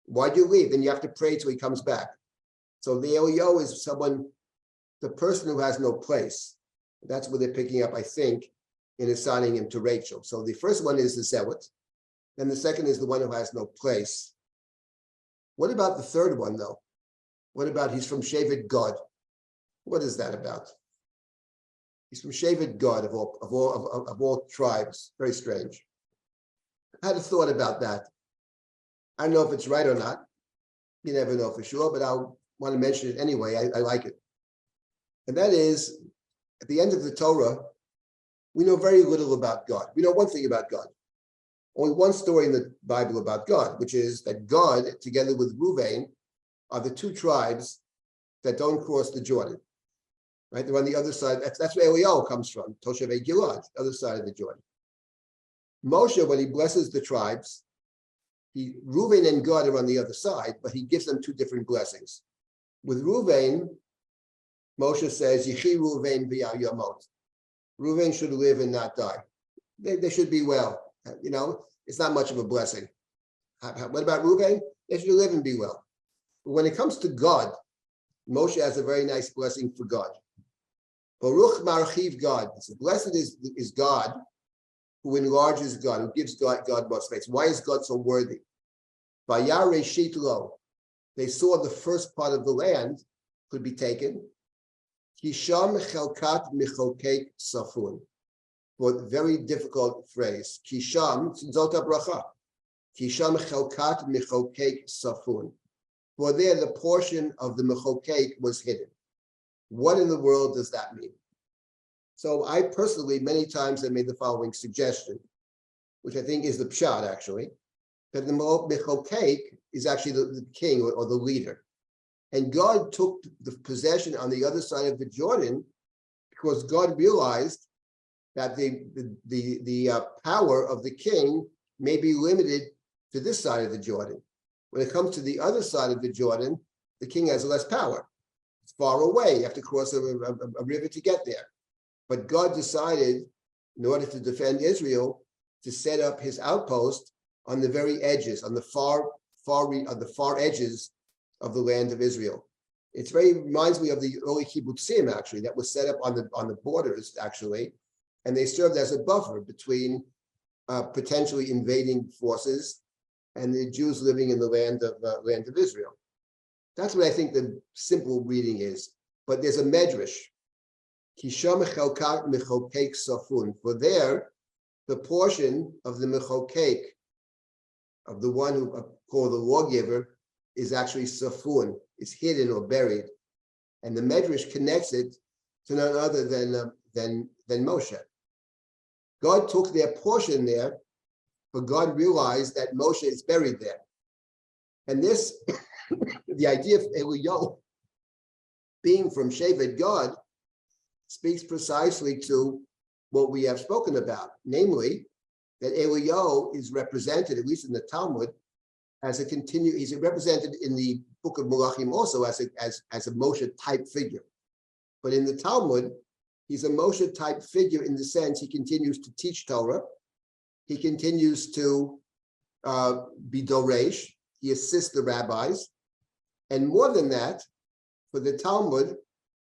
Why'd you leave? Then you have to pray till he comes back. So the Eliyahu is the person who has no place. That's what they're picking up, I think, in assigning him to Rachel. So the first one is the zealot. Then the second is the one who has no place. What about the third one, though? What about he's from Shevet Gad? What is that about? He's from Shevet Gad of all tribes. Very strange. I had a thought about that. I don't know if it's right or not. You never know for sure, but I want to mention it anyway. I like it. And that is, at the end of the Torah, we know very little about God. We know one thing about God. Only one story in the Bible about God, which is that God, together with Reuven, are the 2 tribes that don't cross the Jordan. Right? They're on the other side. That's where Eliyahu comes from, Toshevei Gilad, the other side of the Jordan. Moshe, when he blesses the tribes, Reuven and Gad are on the other side, but he gives them 2 different blessings. With Reuven, Moshe says, Yichi Reuven v'yal yamot. Reuven should live and not die. They should be well. It's not much of a blessing. What about Reuven? They should live and be well. But when it comes to God, Moshe has a very nice blessing for God. Baruch marchiv God. So blessed is God who enlarges God, who gives God more space. Why is God so worthy? Vayar reshit lo. They saw the first part of the land could be taken. Kisham chelkat micholkek safun. For a very difficult phrase. Kisham, zot bracha. Kisham chelkat micholkek safun. For there, the portion of the mecholkek was hidden. What in the world does that mean? So I personally, many times, have made the following suggestion, which I think is the pshat, actually, that the mecholkek is actually the king or the leader. And God took the possession on the other side of the Jordan because God realized that the power of the king may be limited to this side of the Jordan. When it comes to the other side of the Jordan, the king has less power. It's far away. You have to cross a river to get there. But God decided, in order to defend Israel, to set up his outpost on the very edges, on the far edges of the land of Israel. It reminds me of the early kibbutzim, actually, that was set up on the borders, actually, and they served as a buffer between potentially invading forces and the Jews living in the land of Israel. That's what I think the simple reading is. But there's a medrash. Kisham chelkat mechokek safun. For there, the portion of the mechokek, of the one who called the lawgiver, is actually safun. It's hidden or buried. And the medrash connects it to none other than Moshe. God took their portion there but God realized that Moshe is buried there. And this, the idea of Eliyahu being from Shevet God, speaks precisely to what we have spoken about, namely that Eliyahu is represented, at least in the Talmud, as a he's represented in the book of Malachim also as a Moshe type figure. But in the Talmud, he's a Moshe type figure in the sense he continues to teach Torah, he continues to be Doresh, he assists the rabbis, and more than that, for the Talmud,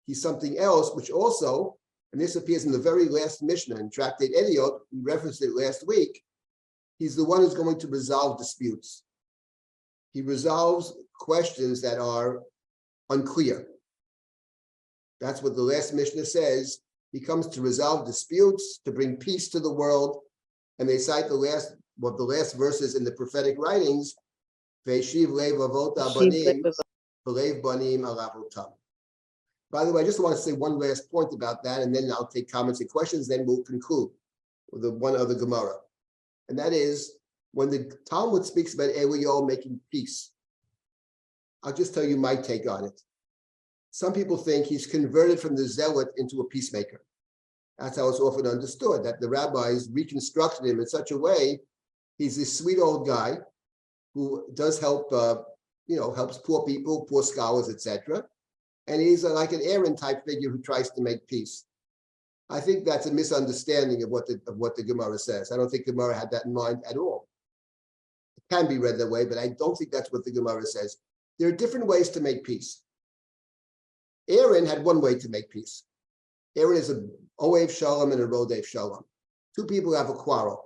he's something else, which also, and this appears in the very last Mishnah in Tractate Ediot, we referenced it last week, he's the one who's going to resolve disputes. He resolves questions that are unclear. That's what the last Mishnah says. He comes to resolve disputes, to bring peace to the world, and they cite the last verses in the prophetic writings, Ve'eshiv lev avot abanim, v'lev banim al avotam. By the way, I just want to say one last point about that, and then I'll take comments and questions, then we'll conclude with the one other Gemara. And that is, when the Talmud speaks about Eliyahu making peace, I'll just tell you my take on it. Some people think he's converted from the zealot into a peacemaker. That's how it's often understood, that the rabbis reconstructed him in such a way, he's this sweet old guy who does help, helps poor people, poor scholars, etc. And he's like an Aaron type figure who tries to make peace. I think that's a misunderstanding of what the Gemara says. I don't think Gemara had that in mind at all. It can be read that way, but I don't think that's what the Gemara says. There are different ways to make peace. Aaron had one way to make peace. Aaron is a Oev Shalom and a Rodev Shalom. Two people have a quarrel.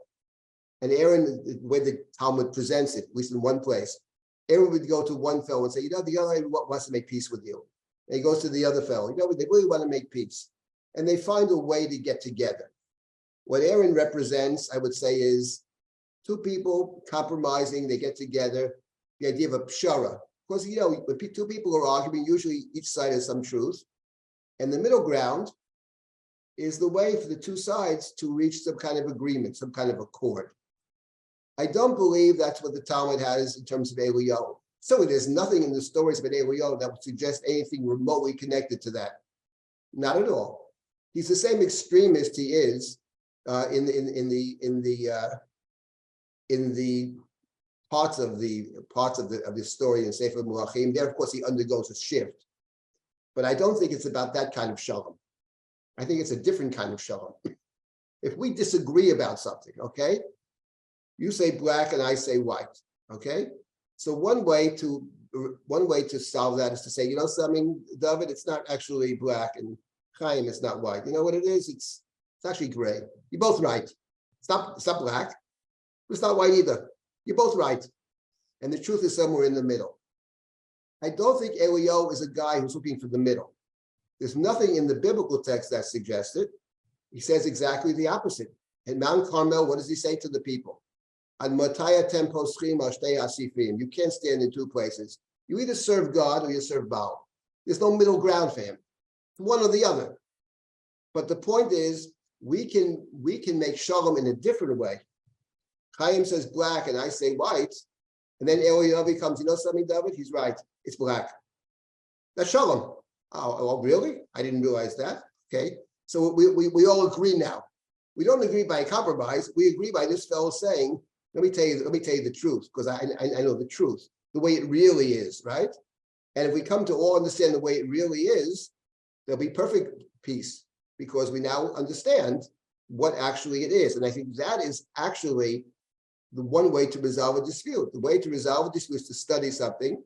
And Aaron, the way the Talmud presents it, at least in one place, Aaron would go to one fellow and say, the other guy wants to make peace with you. And he goes to the other fellow, they really want to make peace. And they find a way to get together. What Aaron represents, I would say, is two people compromising, they get together, the idea of a pshara. Because, when two people are arguing, usually each side has some truth. And the middle ground is the way for the two sides to reach some kind of agreement, some kind of accord. I don't believe that's what the Talmud has in terms of Eliyahu. So there's nothing in the stories about Eliyahu that would suggest anything remotely connected to that. Not at all. He's the same extremist he is in the parts of the story in Sefer Malachim. There, of course, he undergoes a shift. But I don't think it's about that kind of shalom. I think it's a different kind of shalom. If we disagree about something, okay? You say black and I say white, okay? So one way to solve that is to say, something, David, it's not actually black, and Chaim, it's not white. You know what it is? It's actually gray. You're both right. It's not black. It's not white either. You're both right. And the truth is somewhere in the middle. I don't think Eliyahu is a guy who's looking for the middle. There's nothing in the biblical text that suggests it. He says exactly the opposite. At Mount Carmel, what does he say to the people? You can't stand in two places. You either serve God or you serve Baal. There's no middle ground for him. It's one or the other. But the point is, we can make shalom in a different way. Chaim says black and I say white, and then Eliyahu comes, something, David? He's right. It's black. That's shalom. Oh, really? I didn't realize that. Okay. So we all agree now. We don't agree by compromise. We agree by this fellow saying, let me tell you the truth, because I know the truth, the way it really is, right? And if we come to all understand the way it really is, there'll be perfect peace, because we now understand what actually it is. And I think that is actually the one way to resolve a dispute. The way to resolve a dispute is to study something.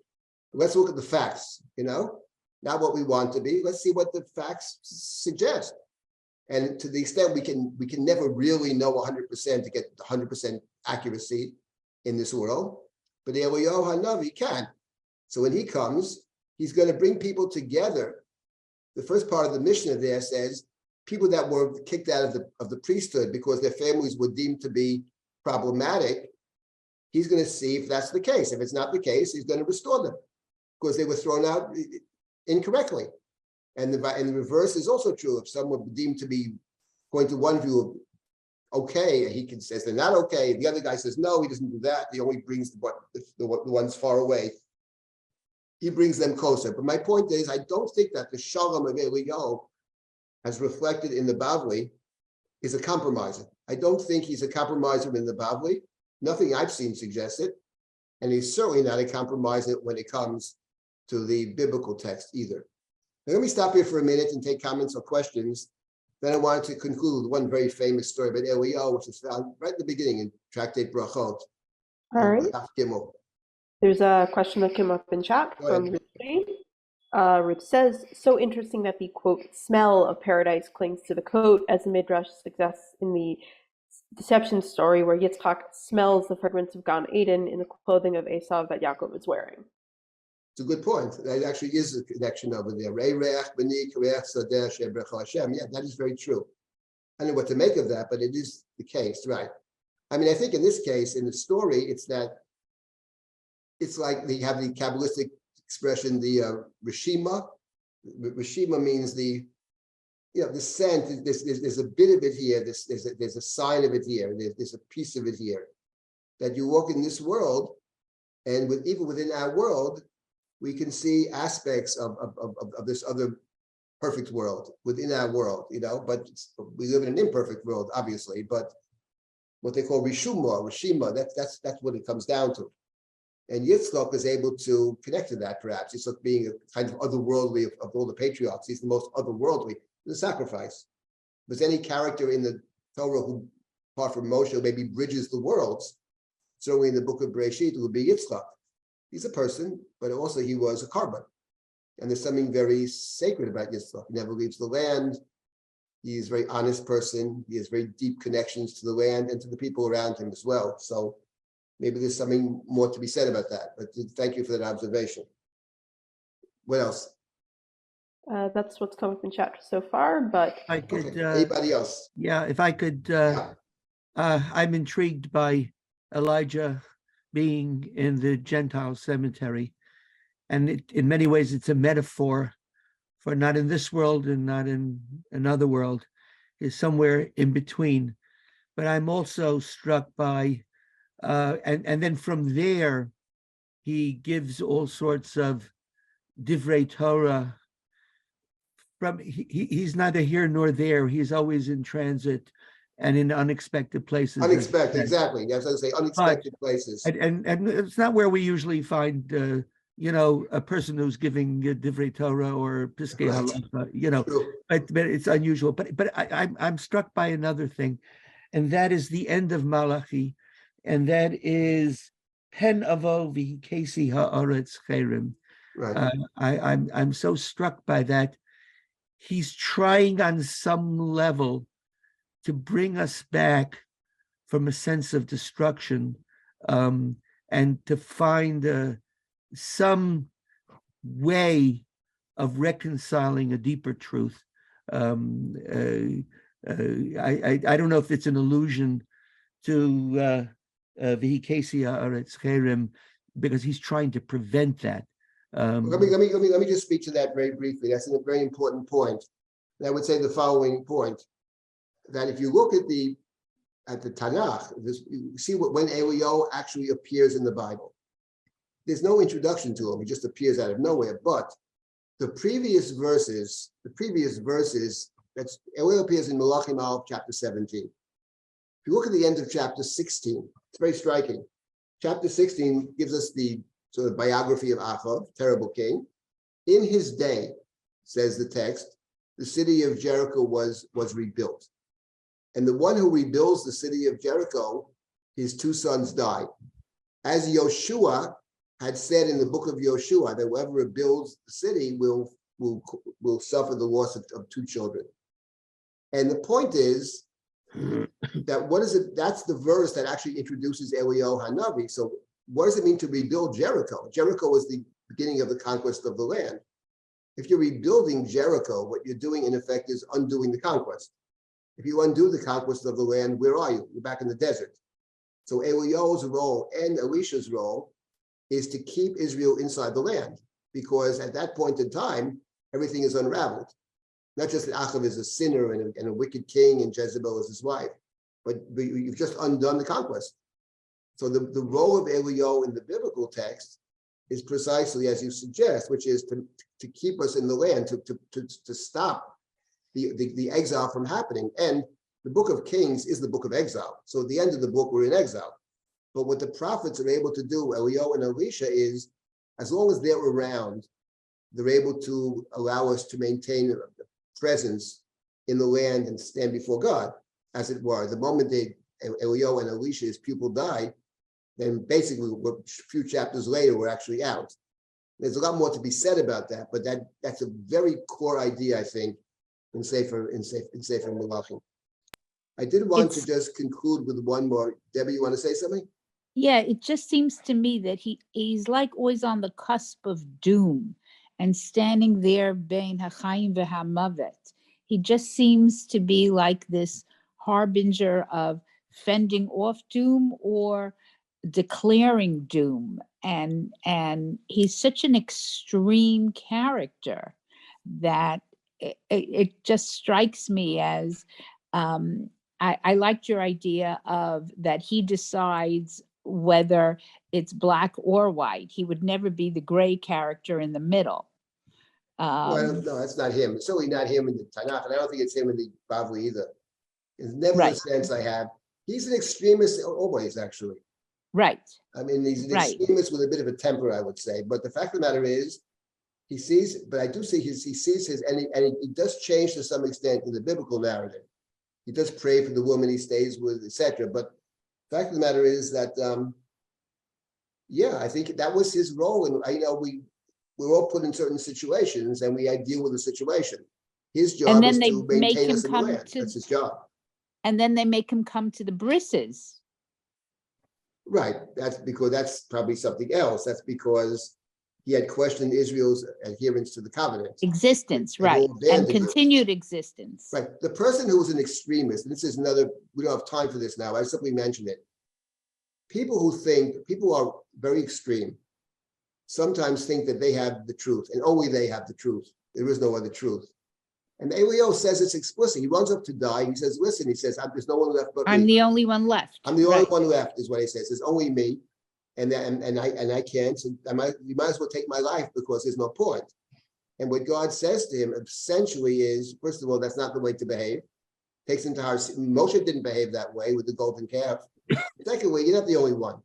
Let's look at the facts, not what we want to be. Let's see what the facts suggest. And to the extent we can never really know 100% to get 100% accuracy in this world, but Eliyahu Hanavi can. So when he comes, he's going to bring people together. The first part of the Mishnah there says people that were kicked out of the priesthood because their families were deemed to be problematic. He's going to see if that's the case. If it's not the case, he's going to restore them because they were thrown out incorrectly. And the reverse is also true. If some were deemed to be, going to one view, okay. He can says they're not okay. The other guy says no, he doesn't do that. He only brings the ones far away. He brings them closer. But my point is, I don't think that the shalom of Eliyahu, as reflected in the Bavli, is a compromiser. I don't think he's a compromiser in the Bavli. Nothing I've seen suggests it. And he's certainly not a compromiser when it comes to the biblical text either. Now, let me stop here for a minute and take comments or questions. Then I wanted to conclude one very famous story about Eliyahu, which is found right at the beginning in Tractate Brachot. All right. There's a question that came up in chat from Ruth. Ruth says, so interesting that the, quote, smell of paradise clings to the coat, as the Midrash suggests in the deception story where Yitzchak smells the fragrance of Gan Eden in the clothing of Esav that Yaakov is wearing. It's a good point. That actually is a connection over there. Yeah, that is very true. I don't know what to make of that, but it is the case, right? I mean, I think in this case, in the story, it's like they have the Kabbalistic expression, the Rishima. Rishima means the scent. There's a bit of it here. There's a sign of it here. There's a piece of it here. That you walk in this world, and even within our world, we can see aspects of this other perfect world within our world, but we live in an imperfect world, obviously, but what they call Rishima, that's what it comes down to. And Yitzchak is able to connect to that, perhaps. Yitzchak being a kind of otherworldly of all the patriarchs, he's the most otherworldly, the sacrifice. If there's any character in the Torah who, apart from Moshe, maybe bridges the worlds, certainly in the book of Bereshit, it would be Yitzchak. He's a person, but also he was a carbon. And there's something very sacred about Yitzchak. He never leaves the land. He's a very honest person. He has very deep connections to the land and to the people around him as well. So maybe there's something more to be said about that. But thank you for that observation. What else? That's what's come up in chat so far, but I could, okay. Anybody else? Yeah, if I could, I'm intrigued by Elijah being in the Gentile cemetery. And in many ways, it's a metaphor for not in this world and not in another world, is somewhere in between. But I'm also struck by, and then from there, he gives all sorts of divrei Torah. He's neither here nor there. He's always in transit and in unexpected places. Unexpected, exactly. I was going to say unexpected places. And it's not where we usually find, a person who's giving divrei Torah or piskei halacha, but it's unusual. But I'm struck by another thing, and that is the end of Malachi, and that is Pen avo v'hikesi ha'aretz cherim. Right. I'm so struck by that. He's trying on some level to bring us back from a sense of destruction, and to find some way of reconciling a deeper truth. I don't know if it's an allusion to V'hikesi ha'aretz cherim, because he's trying to prevent that. Let me just speak to that very briefly. That's a very important point. And I would say the following point: that if you look at the Tanakh, you see when Eliyahu actually appears in the Bible. There's no introduction to him; he just appears out of nowhere. But the previous verses, that's Eliyahu appears in Malachim Aleph, chapter 17. If you look at the end of chapter 16, it's very striking. Chapter 16 gives us the sort of biography of Achav, terrible king. In his day, says the text, the city of Jericho was rebuilt. And the one who rebuilds the city of Jericho, his two sons died. As Yoshua had said in the book of Yoshua, that whoever rebuilds the city will suffer the loss of two children. And the point is that that's the verse that actually introduces Eliyahu Hanavi. So what does it mean to rebuild Jericho? Jericho was the beginning of the conquest of the land. If you're rebuilding Jericho, what you're doing in effect is undoing the conquest. If you undo the conquest of the land, where are you? You're back in the desert. So Eliyahu's role and Elisha's role is to keep Israel inside the land, because at that point in time, everything is unraveled. Not just that Achav is a sinner and a wicked king and Jezebel is his wife, but you've just undone the conquest. So the role of Eliyahu in the biblical text is precisely as you suggest, which is to keep us in the land, to stop the exile from happening. And the book of Kings is the book of exile. So at the end of the book, we're in exile. But what the prophets are able to do, Eliyahu and Elisha, is as long as they're around, they're able to allow us to maintain a presence in the land and stand before God, as it were. The moment Eliyahu and Elisha's pupil died, then basically a few chapters later, we're actually out. There's a lot more to be said about that, but that's a very core idea, I think, in Sefer Malachim. I did want to just conclude with one more. Debbie, you want to say something? Yeah, it just seems to me that he's like always on the cusp of doom and standing there bein hachayim v'hamavet. He just seems to be like this harbinger of fending off doom or declaring doom. And he's such an extreme character that it just strikes me as I liked your idea of that he decides whether it's black or white. He would never be the gray character in the middle. No, that's not him. It's certainly not him in the Tanakh, and I don't think it's him in the Bavli either. It's never the sense I have. He's an extremist always, actually. Right. I mean, he's an extremist with a bit of a temper, I would say. But the fact of the matter is, he sees, but I do see he sees his, and he does change to some extent in the biblical narrative. He does pray for the woman he stays with, etc. But the fact of the matter is that, I think that was his role. And I know we're all put in certain situations, and we deal with the situation. His job is to maintain us in the land. That's his job. And then they make him come to the brisses. Right. That's probably something else. That's because he had questioned Israel's adherence to the covenant. Existence, right. And continued existence. Right. The person who was an extremist, and this is another, we don't have time for this now, I simply mentioned it. People who are very extreme, sometimes think that they have the truth, and only they have the truth. There is no other truth. And Eliyahu says it's explicit. He runs up to die. He says, listen, he says, there's no one left but me. I'm the only one left. I'm the only one left, is what he says. There's only me. And I can't. So you might as well take my life because there's no point. And what God says to him essentially is, first of all, that's not the way to behave. Takes him to our Moshe didn't behave that way with the golden calf. Secondly, you're not the only one.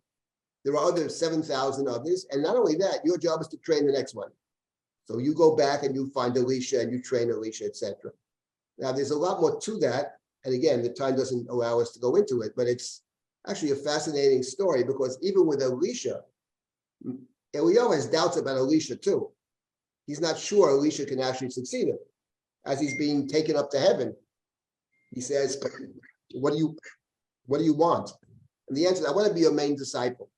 There are other 7,000 others. And not only that, your job is to train the next one. So you go back and you find Elisha and you train Elisha, etc. Now, there's a lot more to that. And again, the time doesn't allow us to go into it, but it's actually a fascinating story because even with Elisha, Eliyahu has doubts about Elisha too. He's not sure Elisha can actually succeed him. As he's being taken up to heaven, he says, what do you want? And the answer is, I want to be your main disciple.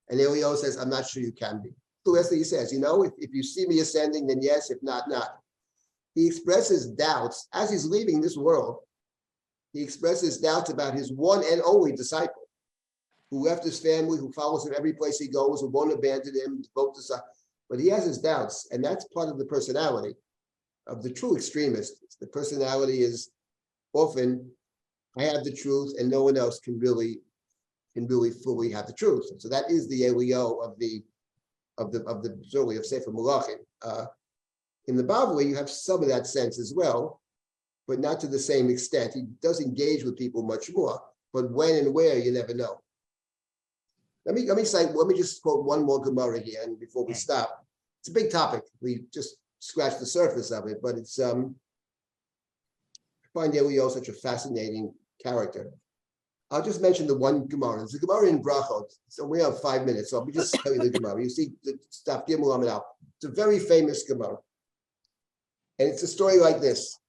And Eliyahu says, I'm not sure you can be. So that's what he says, if you see me ascending, then yes, if not, not. He expresses doubts as he's leaving this world. He expresses doubts about his one and only disciple who left his family, who follows him every place he goes, who won't abandon him, but he has his doubts, and that's part of the personality of the true extremist. The personality is often, I have the truth, and no one else can really fully have the truth. And so that is the Eliyahu of the Zoli of Sefer Malachim. In the Bavli, you have some of that sense as well, but not to the same extent. He does engage with people much more, but when and where, you never know. Let me just quote one more Gemara here, and before we stop. It's a big topic. We just scratched the surface of it, but it's I find Eliyahu such a fascinating character. I'll just mention the one Gemara. There's a Gemara in Brachot. So we have 5 minutes, so I'll just tell you the Gemara. You see the stuff, Gimel Amid Al. It's a very famous Gemara. And it's a story like this.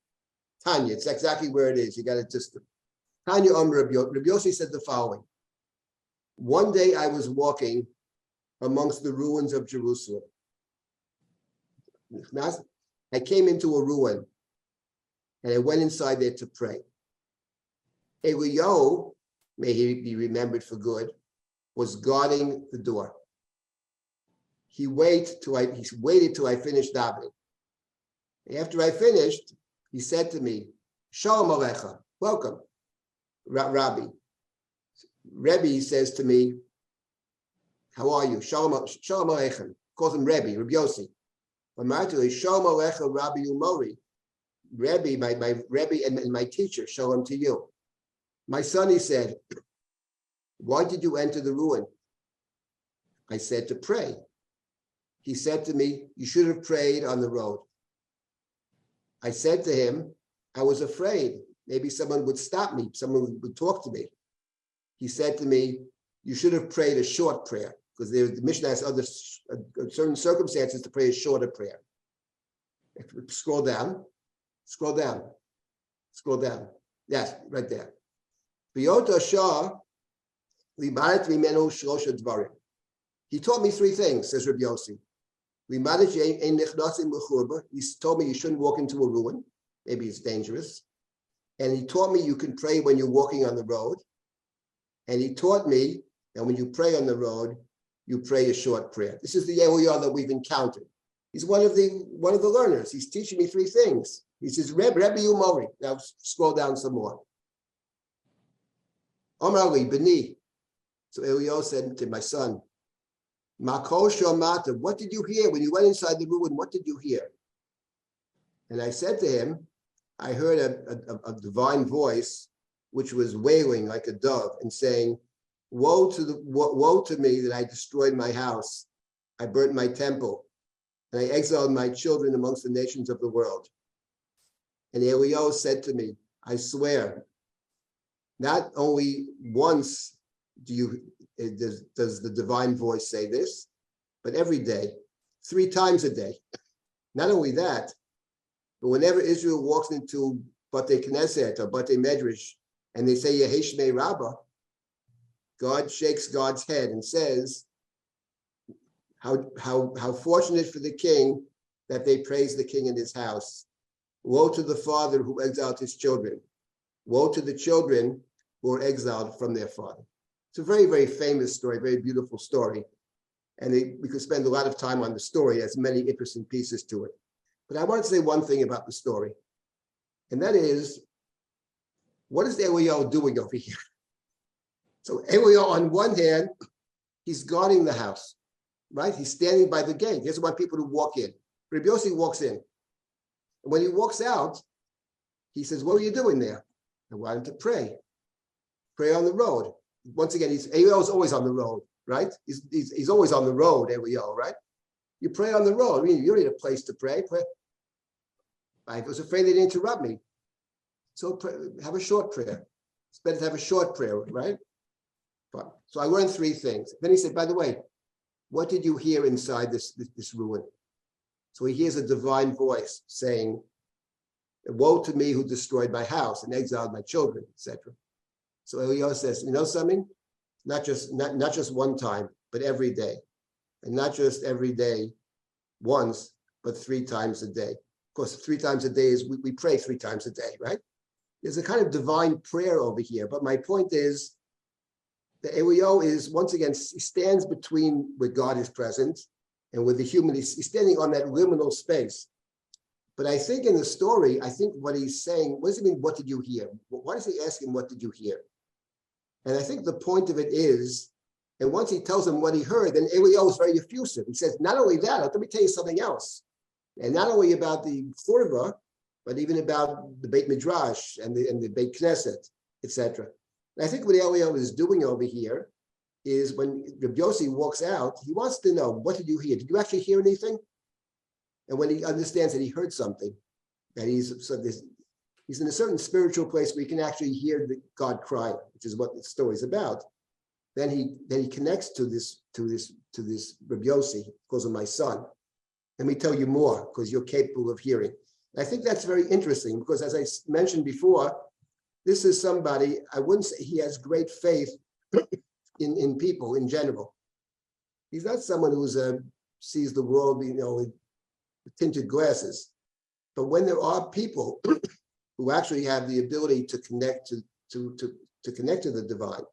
Tanya, it's exactly where it is. You got to just, Tanya Rabbi Yossi said the following. One day I was walking amongst the ruins of Jerusalem. I came into a ruin and I went inside there to pray. Eliyahu, may he be remembered for good, was guarding the door. He waited till I finished davening. After I finished, he said to me, Shalom Alecha, welcome. Rabbi. Rebbe says to me, how are you? Shalom Aleichem. Calls him Rebbe, Rabbi Yossi. Shalom Aleichem, Rabbi Umori. Rebbe, my Rebbe and my teacher, shalom to you. My son, he said, why did you enter the ruin? I said, to pray. He said to me, you should have prayed on the road. I said to him, I was afraid. Maybe someone would stop me. Someone would talk to me. He said to me, you should have prayed a short prayer, because the Mishnah has other certain circumstances to pray a shorter prayer. Scroll down. Yes, right there. He taught me three things, says Rabbi Yossi. He told me you shouldn't walk into a ruin. Maybe it's dangerous. And he taught me you can pray when you're walking on the road. And he taught me that when you pray on the road, you pray a short prayer. This is the Yehudah that we've encountered. He's one of the learners. He's teaching me three things. He says, Rebbe Umori. Now scroll down some more. Omar Ali, Beni. So Eliyahu said to my son, Makol Shomata, what did you hear when you went inside the ruin? What did you hear? And I said to him, I heard a divine voice which was wailing like a dove and saying, woe to me that I destroyed my house, I burnt my temple, and I exiled my children amongst the nations of the world. And Eliyahu said to me, I swear, not only once does the divine voice say this, but every day, 3 times a day. Not only that, but whenever Israel walks into Batei Knesset or Batei Medrash and they say Yehei Shmei Rabbah, God shakes God's head and says, how fortunate for the king that they praise the king in his house. Woe to the father who exiled his children. Woe to the children who are exiled from their father. It's a very, very famous story, very beautiful story. And we could spend a lot of time on the story. It has many interesting pieces to it. But I want to say one thing about the story. And that is, what is Eliyahu doing over here? So Eliyahu, on one hand, he's guarding the house, right? He's standing by the gate. He doesn't want people to walk in. Rabbi Yossi walks in. And when he walks out, he says, what are you doing there? I wanted to pray. Pray on the road. Once again, Eliyahu's always on the road, right? He's always on the road, Eliyahu, right? You pray on the road. I mean, you need a place to pray. I was afraid they'd interrupt me. So have a short prayer. It's better to have a short prayer, right? So I learned 3 things. Then he said, by the way, what did you hear inside this ruin? So he hears a divine voice saying, woe to me who destroyed my house and exiled my children, etc. So Eliyahu says, you know something? Not just one time, but every day. And not just every day once, but 3 times a day. Of course, 3 times a day is we pray 3 times a day, right? There's a kind of divine prayer over here. But my point is that Eliyahu is, once again, he stands between where God is present and with the human. He's standing on that liminal space. But I think in the story, I think what he's saying, what does it mean, what did you hear? Why does he ask him, what did you hear? And I think the point of it is, and once he tells him what he heard, then Eliyahu is very effusive. He says, not only that, let me tell you something else. And not only about the Churva, but even about the Beit Midrash and the Beit Knesset, etc. And I think what Eliyahu is doing over here is when Rabbi Yossi walks out, he wants to know, what did you hear? Did you actually hear anything? And when he understands that he heard something, that he's in a certain spiritual place where he can actually hear God crying, which is what the story is about. Then he connects to this Rabbi Yossi, calls him my son. Let me tell you more, because you're capable of hearing. And I think that's very interesting, because as I mentioned before, this is somebody, I wouldn't say he has great faith in people in general. He's not someone who sees the world, with tinted glasses. But when there are people who actually have the ability to connect to connect to the divine,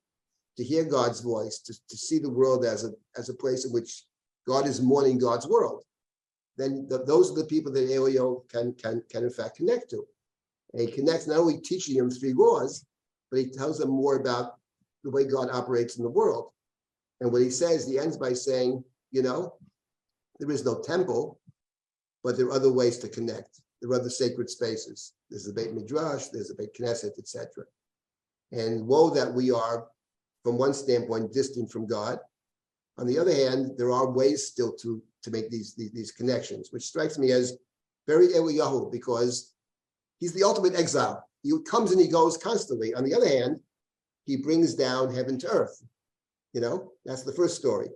to hear God's voice, to see the world as a place in which God is mourning God's world, then those are the people that Eliyahu can in fact connect to. And he connects not only teaching him 3 laws, but he tells them more about the way God operates in the world. And what he says, he ends by saying, there is no temple, but there are other ways to connect. There are other sacred spaces. There's the Beit Midrash, there's the Beit Knesset, etc. And woe that we are, from one standpoint, distant from God. On the other hand, there are ways still to make these connections, which strikes me as very Eliyahu, because he's the ultimate exile. He comes and he goes constantly. On the other hand, he brings down heaven to earth. That's the first story.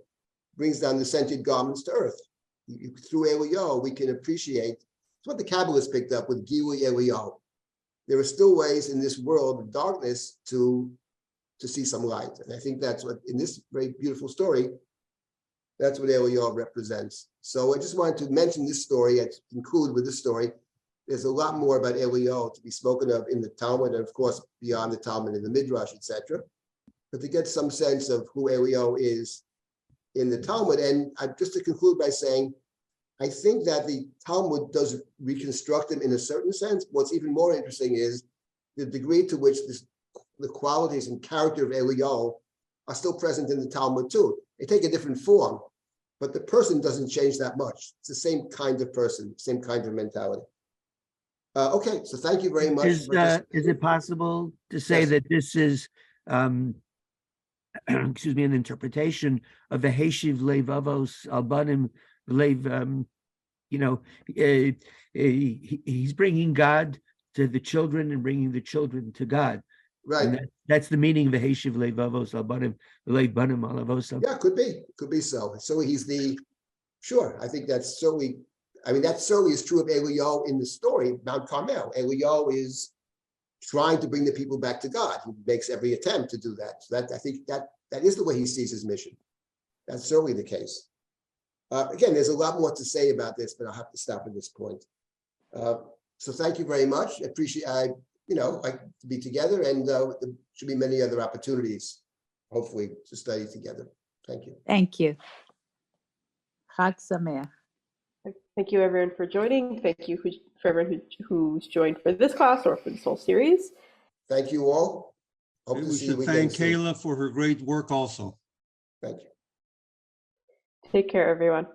Brings down the scented garments to earth. Through Eliyahu, we can appreciate. It's what the Kabbalists picked up with Gilui Eliyahu. There are still ways in this world of darkness to see some light. And I think that's what, in this very beautiful story, that's what Eliyahu represents. So I just wanted to mention this story and conclude with this story. There's a lot more about Eliyahu to be spoken of in the Talmud, and of course, beyond the Talmud, in the Midrash, etc. But to get some sense of who Eliyahu is in the Talmud. And just to conclude by saying, I think that the Talmud does reconstruct him in a certain sense. What's even more interesting is the degree to which the qualities and character of Eliyahu are still present in the Talmud too. They take a different form, but the person doesn't change that much. It's the same kind of person, same kind of mentality. Okay, so thank you very much. Is it possible to say Yes. that this is, excuse me, an interpretation of the Heshiv Levavos Albanim Lev? He's bringing God to the children and bringing the children to God. Right. And that's the meaning of the Heshiv Levavos Albanim Lev Banim Alavos. Yeah, could be so. So he's sure. I think that's certainly. That certainly is true of Eliyahu in the story, Mount Carmel. Eliyahu is trying to bring the people back to God. He makes every attempt to do that. So I think that is the way he sees his mission. That's certainly the case. Again, there's a lot more to say about this, but I'll have to stop at this point. So thank you very much. I appreciate, like to be together, and there should be many other opportunities, hopefully, to study together. Thank you. Thank you. Chag Sameach. Thank you, everyone, for joining. Thank you for everyone who's joined for this class or for this whole series. Thank you all. Hope And to we see you should again thank soon. Kayla for her great work also. Thank you. Take care, everyone.